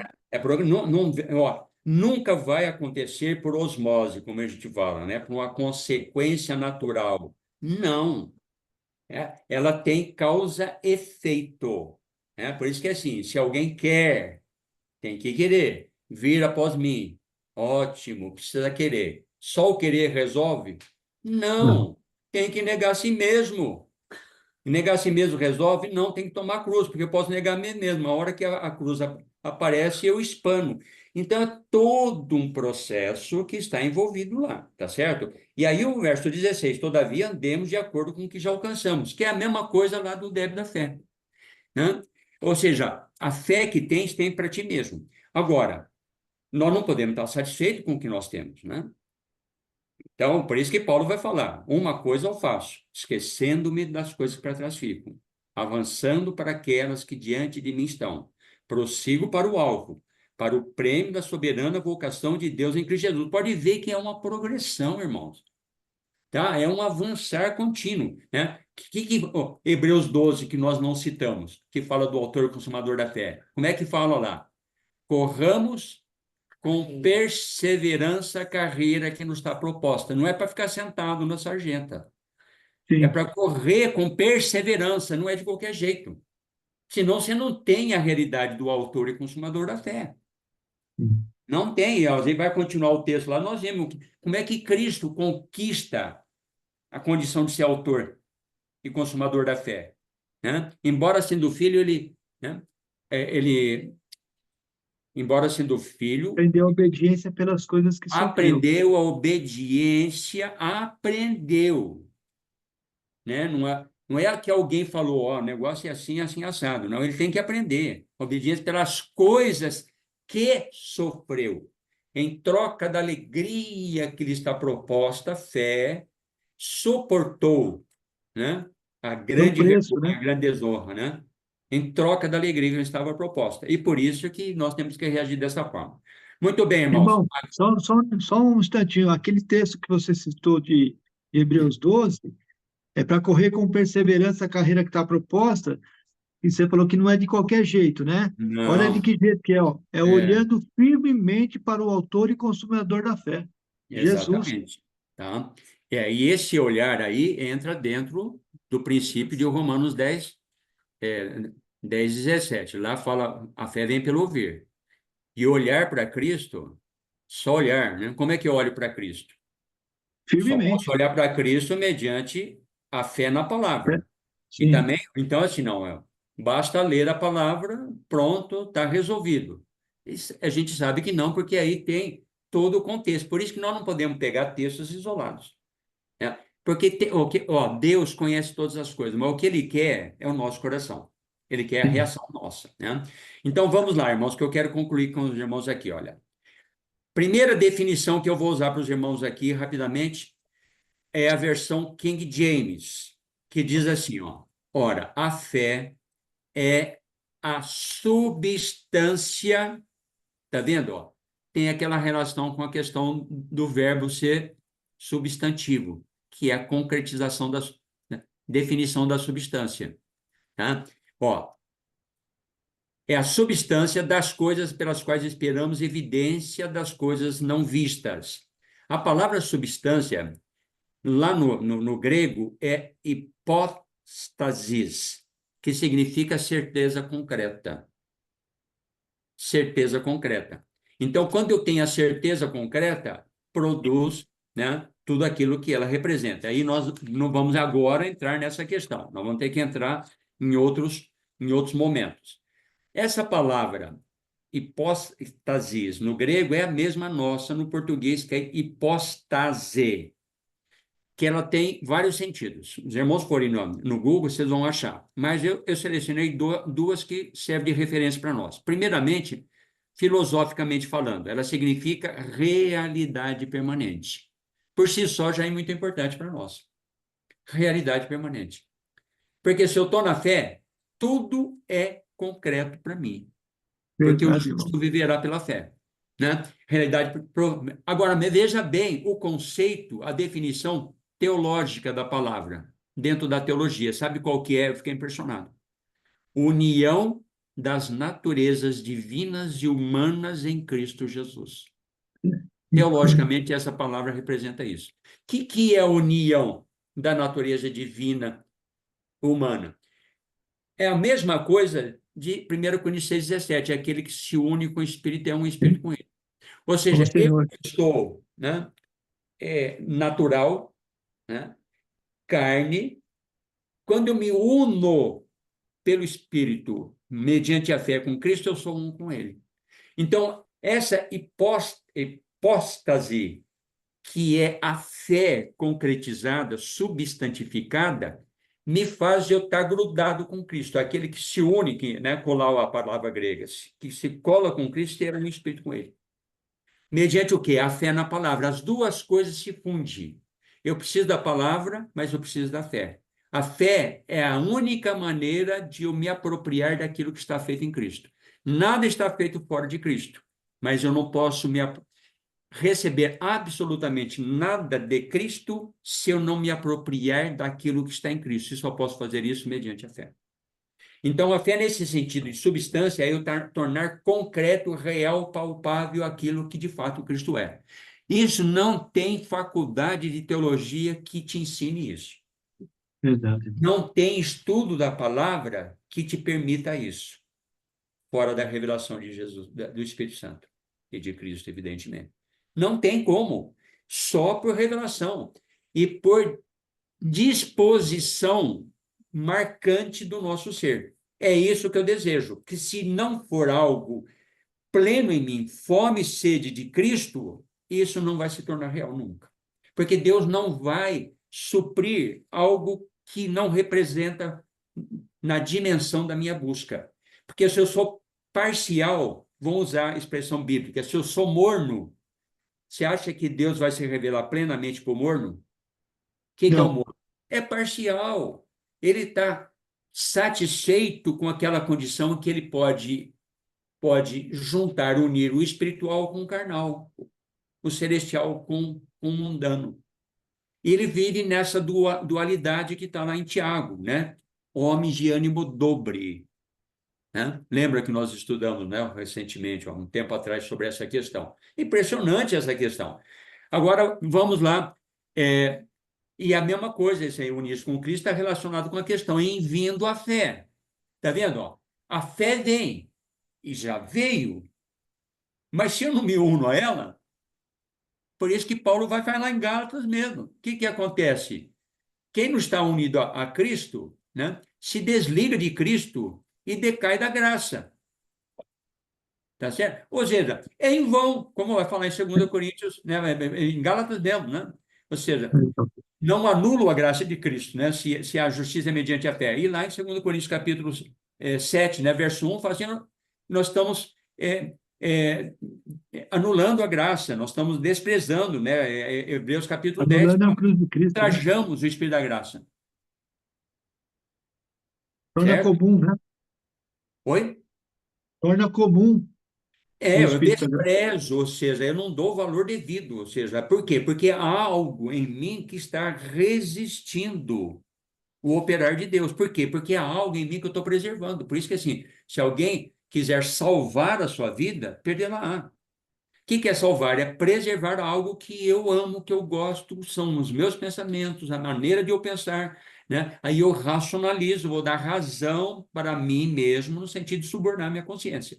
Nunca vai acontecer por osmose, como a gente fala, né? Por uma consequência natural. Não. Ela tem causa-efeito. Né? Por isso que é assim, se alguém quer, tem que querer. Vir após mim. Ótimo, precisa querer. Só o querer resolve? Não. Não. Tem que negar a si mesmo. Negar a si mesmo resolve? Não, tem que tomar cruz, porque eu posso negar a mim mesmo. A hora que a cruz aparece, eu espano. Então, é todo um processo que está envolvido lá, tá certo? E aí o verso 16, todavia andemos de acordo com o que já alcançamos, que é a mesma coisa lá do débito da fé, né? Ou seja, a fé que tens, tem para ti mesmo. Agora, nós não podemos estar satisfeitos com o que nós temos, né? Então, por isso que Paulo vai falar: uma coisa eu faço, esquecendo-me das coisas que para trás ficam, avançando para aquelas que diante de mim estão. Prossigo para o alvo, para o prêmio da soberana vocação de Deus em Cristo Jesus. Pode ver que é uma progressão, irmãos. Tá? É um avançar contínuo, né? Hebreus 12, que nós não citamos, que fala do autor e consumador da fé. Como é que fala lá? Corramos com perseverança a carreira que nos está proposta. Não é para ficar sentado na sarjeta. É Sim. para correr com perseverança, não é de qualquer jeito. Senão você não tem a realidade do autor e consumador da fé. Sim. Não tem. A gente vai continuar o texto lá, nós vemos como é que Cristo conquista a condição de ser autor e consumador da fé, né? Embora sendo filho, né? Ele, embora sendo filho, Aprender a obediência pelas coisas que sofreu. aprendeu a obediência, aprendeu, né? Não é que alguém falou, ó, o negócio é assim, assim, assado. Não, ele tem que aprender. Obediência pelas coisas que sofreu. Em troca da alegria que lhe está proposta, a fé suportou, né? A Pelo grande preço, vergonha, né? a grande desonra, né? Em troca da alegria que lhe estava proposta. E por isso que nós temos que reagir dessa forma. Muito bem, irmãos. Irmão, só um instantinho. Aquele texto que você citou de Hebreus 12 é para correr com perseverança a carreira que está proposta, e você falou que não é de qualquer jeito, né? Olha de Não, que jeito que é, ó. É é, olhando firmemente para o autor e consumador da fé, Jesus. exatamente, tá? E esse olhar aí entra dentro do princípio de Romanos 10, 10, 17. Lá fala, a fé vem pelo ouvir. E olhar para Cristo, só olhar, né? Como é que eu olho para Cristo? Só posso Firmemente. olhar para Cristo mediante a fé na Né? palavra. E Sim, também, então, assim, não, basta ler a palavra, pronto, está resolvido. A gente sabe que não, porque aí tem todo o contexto. Por isso que nós não podemos pegar textos isolados, né? Porque Deus conhece todas as coisas, mas o que Ele quer é o nosso coração. Ele quer a sim. reação nossa, né? Então, vamos lá, irmãos, que eu quero concluir com os irmãos aqui, olha. Primeira definição que eu vou usar para os irmãos aqui, rapidamente, é a versão King James, que diz assim, ó: ora, a fé é a substância, tá vendo, ó? Tem aquela relação com a questão do verbo ser substantivo, que é a concretização da, né, definição da substância, tá? Ó, é a substância das coisas pelas quais esperamos evidência das coisas não vistas. A palavra substância lá no grego é hipóstasis, que significa certeza concreta. Certeza concreta. Então, quando eu tenho a certeza concreta, produz, né, tudo aquilo que ela representa. Aí nós não vamos agora entrar nessa questão, nós vamos ter que entrar em outros momentos. Essa palavra hipóstasis no grego é a mesma nossa no português, que é hipóstase, que ela tem vários sentidos. Os irmãos forem no Google, vocês vão achar. Mas eu selecionei duas que servem de referência para nós. Primeiramente, filosoficamente falando, ela significa realidade permanente. Por si só, já é muito importante para nós. Realidade permanente. Porque se eu estou na fé, tudo é concreto para mim. Porque o Verdade, irmão. justo viverá pela fé. Né? Realidade. Agora, veja bem o conceito, a definição teológica da palavra, dentro da teologia. Sabe qual que é? Eu fiquei impressionado. União das naturezas divinas e humanas em Cristo Jesus. Teologicamente, essa palavra representa isso. O que é a união da natureza divina humana? É a mesma coisa de 1 Coríntios 6,17, é aquele que se une com o Espírito, é um Espírito com ele. Ou seja, Com o Senhor. eu estou, né, natural, né, carne, quando eu me uno pelo Espírito, mediante a fé com Cristo, eu sou um com ele. Então, essa hipóstase, que é a fé concretizada, substantificada, me faz eu estar grudado com Cristo, aquele que se une, que, né, colar a palavra grega, que se cola com Cristo e era um espírito com ele. Mediante o quê? A fé na palavra. As duas coisas se fundem. Eu preciso da palavra, mas eu preciso da fé. A fé é a única maneira de eu me apropriar daquilo que está feito em Cristo. Nada está feito fora de Cristo, mas eu não posso receber absolutamente nada de Cristo se eu não me apropriar daquilo que está em Cristo. Eu só posso fazer isso mediante a fé. Então, a fé, nesse sentido de substância, é eu tornar concreto, real, palpável aquilo que de fato Cristo é. Isso não tem faculdade de teologia que te ensine isso. Verdade. Não tem estudo da palavra que te permita isso, fora da revelação de Jesus, do Espírito Santo e de Cristo, evidentemente. Não tem como, só por revelação e por disposição marcante do nosso ser. É isso que eu desejo, que se não for algo pleno em mim, fome e sede de Cristo, isso não vai se tornar real nunca. Porque Deus não vai suprir algo que não representa na dimensão da minha busca. Porque se eu sou parcial, vamos usar a expressão bíblica, se eu sou morno, você acha que Deus vai se revelar plenamente para o morno? O que é o morno? É parcial. Ele está satisfeito com aquela condição que ele pode juntar, unir o espiritual com o carnal, o celestial com o mundano. E ele vive nessa dualidade que está lá em Tiago, né? Homens de ânimo dobre. Né? Lembra que nós estudamos, né, recentemente, há um tempo atrás, sobre essa questão. Impressionante essa questão. Agora, vamos lá. E a mesma coisa, esse aí, unir com Cristo, está relacionado com a questão em vindo a fé. Está vendo? Ó? A fé vem, e já veio, mas se eu não me uno a ela, por isso que Paulo vai falar em Gálatas mesmo. O que acontece? Quem não está unido a Cristo, né, se desliga de Cristo e decai da graça. Tá certo? Ou seja, é em vão, como vai falar em 2 Coríntios, né, em Gálatas mesmo, né? Ou seja, não anulo a graça de Cristo, né? Se a justiça é mediante a fé. E lá em 2 Coríntios, capítulo 7, né, verso 1, fazendo, nós estamos anulando a graça, nós estamos desprezando, né? Hebreus capítulo 10, Anulando a cruz de Cristo, né? trajamos o Espírito da graça. Torna Certo? comum, né? Oi? Torna comum o Eu Espírito da graça. desprezo, ou seja, eu não dou valor devido, ou seja, por quê? Porque há algo em mim que está resistindo o operar de Deus. Por quê? Porque há algo em mim que eu estou preservando. Por isso que, assim, se alguém quiser salvar a sua vida, perdê-la-á. O que é salvar? É preservar algo que eu amo, que eu gosto, são os meus pensamentos, a maneira de eu pensar, né? Aí eu racionalizo, vou dar razão para mim mesmo, no sentido de subornar minha consciência.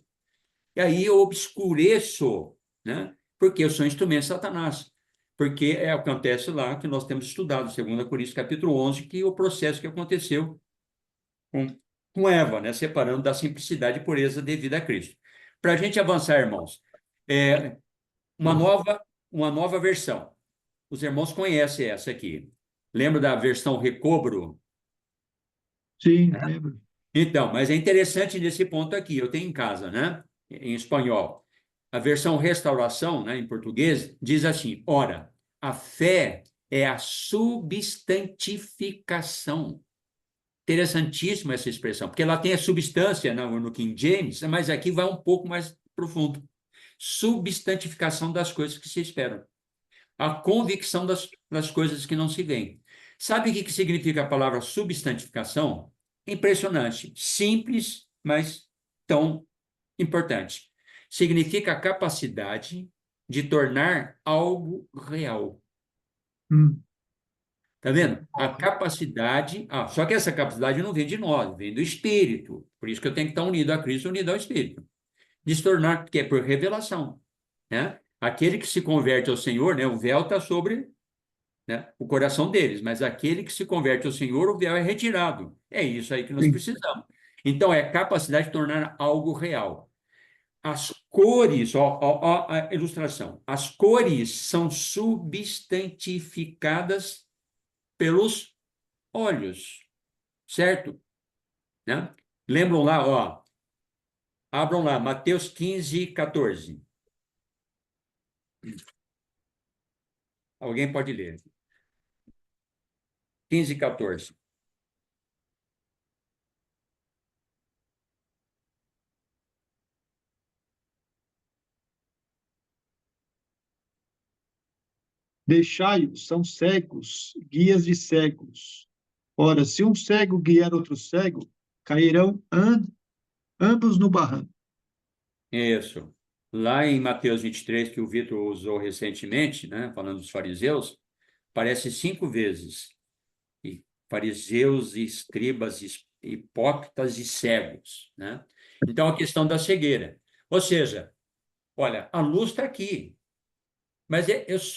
E aí eu obscureço, né? Porque eu sou instrumento de Satanás. Porque acontece lá que nós temos estudado, 2 Coríntios capítulo 11, que o processo que aconteceu com com Eva, né? Separando da simplicidade e pureza devida a Cristo. Para a gente avançar, irmãos, é uma nova versão. Os irmãos conhecem essa aqui. Lembra da versão Recobro? Sim, lembro. Então, mas é interessante nesse ponto aqui, eu tenho em casa, né? Em espanhol. A versão Restauração, né, em português, diz assim: ora, a fé é a substantificação. Interessantíssima essa expressão, porque ela tem a substância no King James, mas aqui vai um pouco mais profundo. Substantificação das coisas que se esperam. A convicção das coisas que não se veem. Sabe o que significa a palavra substantificação? Impressionante. Simples, mas tão importante. Significa a capacidade de tornar algo real. Hum, Tá vendo? A capacidade. Só que essa capacidade não vem de nós, vem do Espírito. Por isso que eu tenho que estar unido a Cristo, unido ao Espírito. De se tornar, que é por revelação. Né? Aquele que se converte ao Senhor, né, o véu está sobre, né, o coração deles, mas aquele que se converte ao Senhor, o véu é retirado. É isso aí que nós sim. precisamos. Então, é capacidade de tornar algo real. As cores, ó, a ilustração. As cores são substantificadas pelos olhos, certo? Né? Lembram lá, ó, abram lá, Mateus 15, 14. Alguém pode ler. 15, 14. Deixai-os, são cegos, guias de cegos. Ora, se um cego guiar outro cego, cairão ambos no barranco. Isso. Lá em Mateus 23, que o Vitor usou recentemente, né, falando dos fariseus, aparece 5 vezes. E fariseus, escribas, hipócritas e cegos, né? Então, a questão da cegueira. Ou seja, olha, a luz está aqui, mas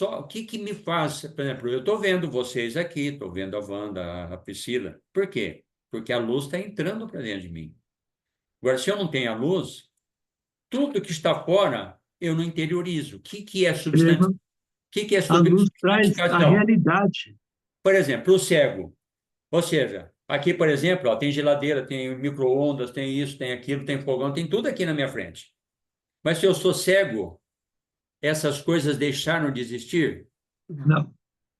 o que me faz, por exemplo, eu estou vendo vocês aqui, estou vendo a Wanda, a Priscila. Por quê? Porque a luz está entrando para dentro de mim. Agora, se eu não tenho a luz, tudo que está fora, eu não interiorizo. O que é Eva, a luz traz a substantificação? realidade. Por exemplo, o cego. Ou seja, aqui, por exemplo, ó, tem geladeira, tem micro-ondas, tem isso, tem aquilo, tem fogão, tem tudo aqui na minha frente. Mas se eu sou cego, essas coisas deixaram de existir? Não,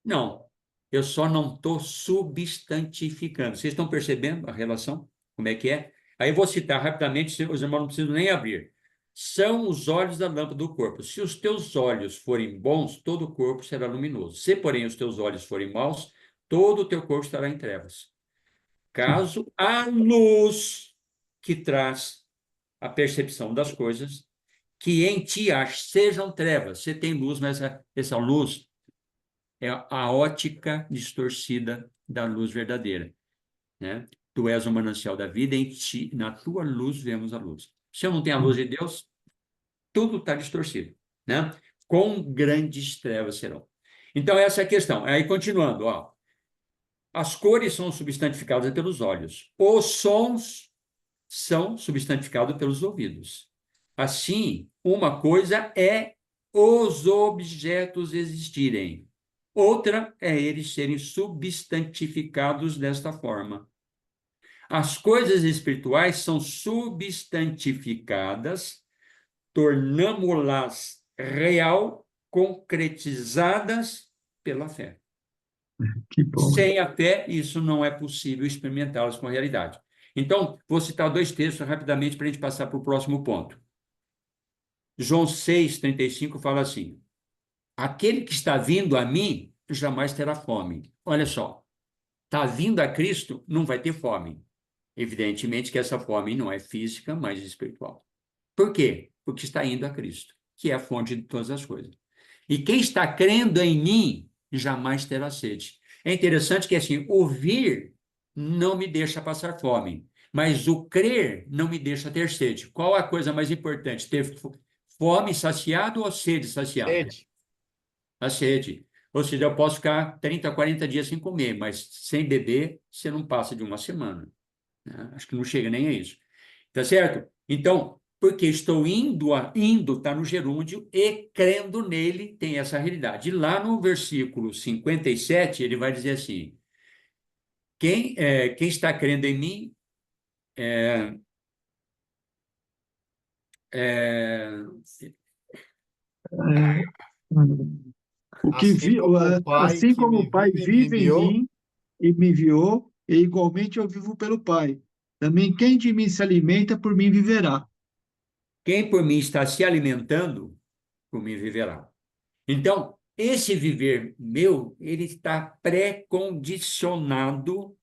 Não. Eu só não estou substantificando. Vocês estão percebendo a relação? Como é que é? Aí eu vou citar rapidamente, os irmãos não precisam nem abrir. São os olhos da lâmpada do corpo. Se os teus olhos forem bons, todo o corpo será luminoso. Se, porém, os teus olhos forem maus, todo o teu corpo estará em trevas. sim. Caso a luz que traz a percepção das coisas, que em ti sejam trevas. Você tem luz, mas essa luz é a ótica distorcida da luz verdadeira, né? Tu és o manancial da vida, em ti, na tua luz vemos a luz. Se eu não tenho a luz de Deus, tudo está distorcido, né? Com grandes trevas serão. Então, essa é a questão. Aí, continuando, ó. As cores são substantificadas pelos olhos. Os sons são substantificados pelos ouvidos. Assim, uma coisa é os objetos existirem. Outra é eles serem substantificados desta forma. As coisas espirituais são substantificadas, tornamo-las real, concretizadas pela fé. Que bom. Sem a fé, isso não é possível experimentá-las com a realidade. Então, vou citar 2 textos rapidamente para a gente passar para o próximo ponto. João 6,35 fala assim: aquele que está vindo a mim jamais terá fome. Olha só, está vindo a Cristo, não vai ter fome. Evidentemente que essa fome não é física, mas espiritual. Por quê? Porque está indo a Cristo, que é a fonte de todas as coisas. E quem está crendo em mim jamais terá sede. É interessante que assim, ouvir não me deixa passar fome, mas o crer não me deixa ter sede. Qual a coisa mais importante? Ter fome saciado ou sede saciada? Sede. A sede. Ou seja, eu posso ficar 30, 40 dias sem comer, mas sem beber, você não passa de uma semana. né? Acho que não chega nem a isso. Tá certo? Então, porque estou indo, está no gerúndio, e crendo nele, tem essa realidade. E lá no versículo 57, ele vai dizer assim: quem está crendo em mim, é, é, É, o que Assim vi, como o Pai assim que como me o Pai vive e me vive em enviou, mim e me enviou, e igualmente eu vivo pelo Pai. Também quem de mim se alimenta, por mim viverá. quem por mim está se alimentando, por mim viverá. Então, esse viver meu, ele está pré-condicionado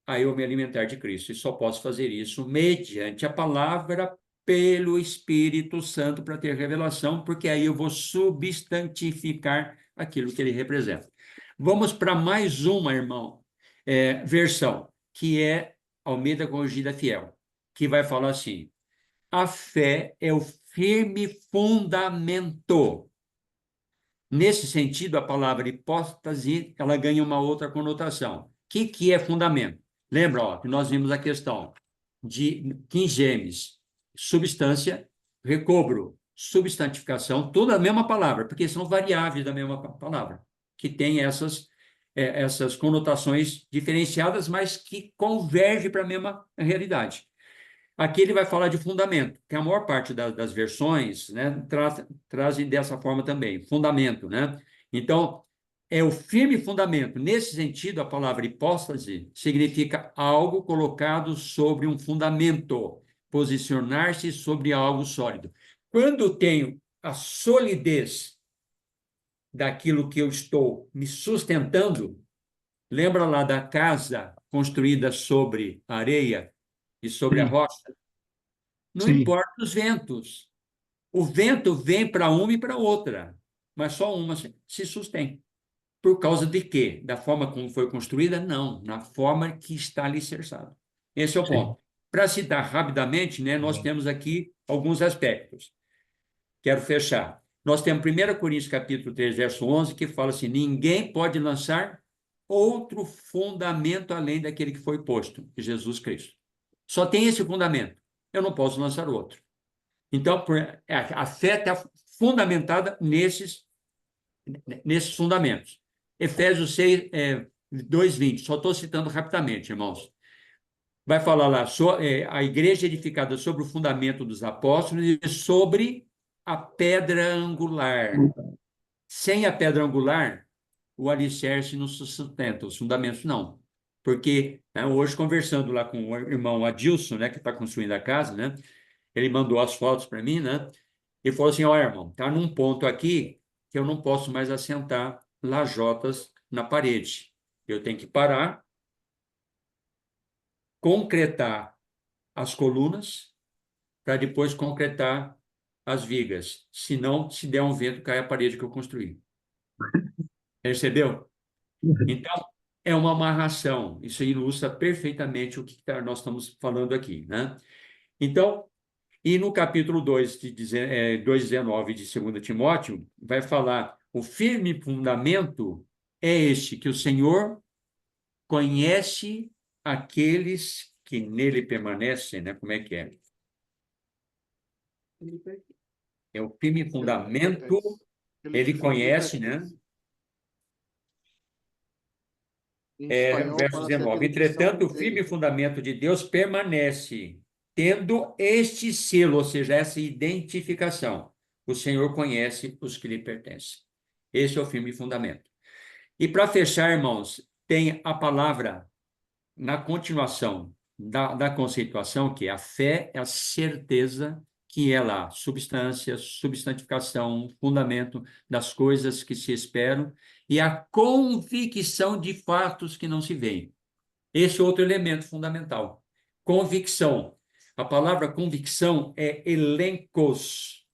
a eu me alimentar de Cristo. E só posso fazer isso mediante a palavra, pelo Espírito Santo, para ter revelação, porque aí eu vou substantificar aquilo que ele representa. Vamos para mais uma, irmão, versão, que é Almeida Corrigida Fiel, que vai falar assim: a fé é o firme fundamento. Nesse sentido, a palavra hipóstase, ela ganha uma outra conotação. O que é fundamento? Lembra, ó, que nós vimos a questão de quingemes, substância, recobro, substantificação, tudo a mesma palavra, porque são variáveis da mesma palavra, que tem essas conotações diferenciadas, mas que convergem para a mesma realidade. Aqui ele vai falar de fundamento, que a maior parte das versões, né, trazem dessa forma também, fundamento, né? Então, é o firme fundamento. Nesse sentido, a palavra hipóstase significa algo colocado sobre um fundamento, posicionar-se sobre algo sólido. Quando tenho a solidez daquilo que eu estou me sustentando, lembra lá da casa construída sobre areia e sobre a Sim, rocha? Não sim, importa os ventos. O vento vem para uma e para outra, mas só uma se sustém. Por causa de quê? Da forma como foi construída? Não, na forma que está alicerçada. Esse é o sim. ponto. Para citar rapidamente, né, nós bem, temos aqui alguns aspectos. Quero fechar. Nós temos 1 Coríntios capítulo 3, verso 11, que fala assim: ninguém pode lançar outro fundamento além daquele que foi posto, Jesus Cristo. Só tem esse fundamento. Eu não posso lançar outro. Então, a fé está fundamentada nesses fundamentos. Efésios 6, 2:20, só estou citando rapidamente, irmãos. Vai falar lá, a igreja edificada sobre o fundamento dos apóstolos e sobre a pedra angular. Sem a pedra angular, o alicerce não se sustenta, os fundamentos não. Porque, né, hoje, conversando lá com o irmão Adilson, né, que está construindo a casa, né, ele mandou as fotos para mim, né? E falou assim: ó, irmão, tá num ponto aqui que eu não posso mais assentar lajotas na parede. Eu tenho que parar, concretar as colunas, para depois concretar as vigas. Senão, se der um vento, cai a parede que eu construí. Percebeu? Então, é uma amarração. Isso ilustra perfeitamente o que nós estamos falando aqui, né? Então, e no capítulo 2, 2,19 de 2 Timóteo, vai falar: o firme fundamento é este, que o Senhor conhece aqueles que nele permanecem, né? Como é que é? É o firme fundamento, ele Que lhe conhece, né? pertence. Em espanhol, Verso fala assim, 19: aquele que são entretanto, o firme dele. fundamento de Deus permanece, tendo este selo, ou seja, essa identificação. O Senhor conhece os que lhe pertencem. Esse é o firme fundamento. E para fechar, irmãos, tem a palavra na continuação da conceituação, que é a fé, é a certeza que é lá, substância, substantificação, fundamento das coisas que se esperam e a convicção de fatos que não se veem. Esse é outro elemento fundamental. Convicção. A palavra convicção é elencos,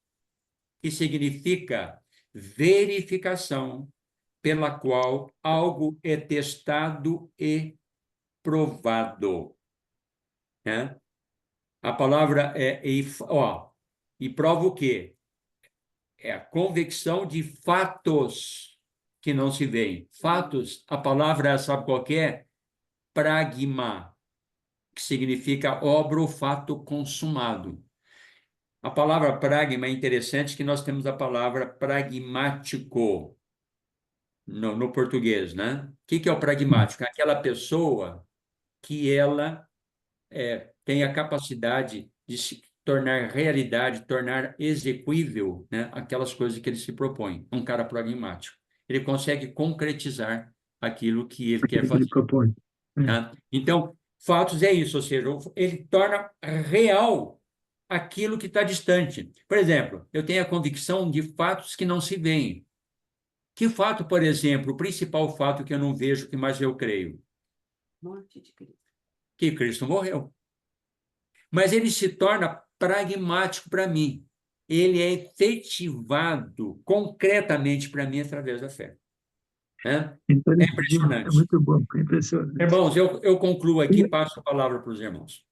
que significa verificação pela qual algo é testado e provado, né? A palavra e prova o quê? É a convicção de fatos que não se veem. Fatos, a palavra, sabe qual que é? Pragma. que significa obra ou fato consumado. A palavra pragma é interessante que nós temos a palavra pragmático no português, né? O que é o pragmático? É aquela pessoa que ela tem a capacidade de se tornar realidade, tornar execuível, né, aquelas coisas que ele se propõe. Um cara pragmático. Ele consegue concretizar aquilo que ele quer aquilo que ele fazer, propõe. tá? Então, fatos é isso, ou seja, ele torna real aquilo que está distante. Por exemplo, eu tenho a convicção de fatos que não se veem. Que fato, por exemplo, o principal fato que eu não vejo, que mais eu creio? Morte de Cristo. Que Cristo morreu. Mas ele se torna pragmático para mim. Ele é efetivado concretamente para mim através da fé. Né? Então, É é impressionante. muito bom, é impressionante. Irmãos, eu concluo aqui e passo a palavra para os irmãos.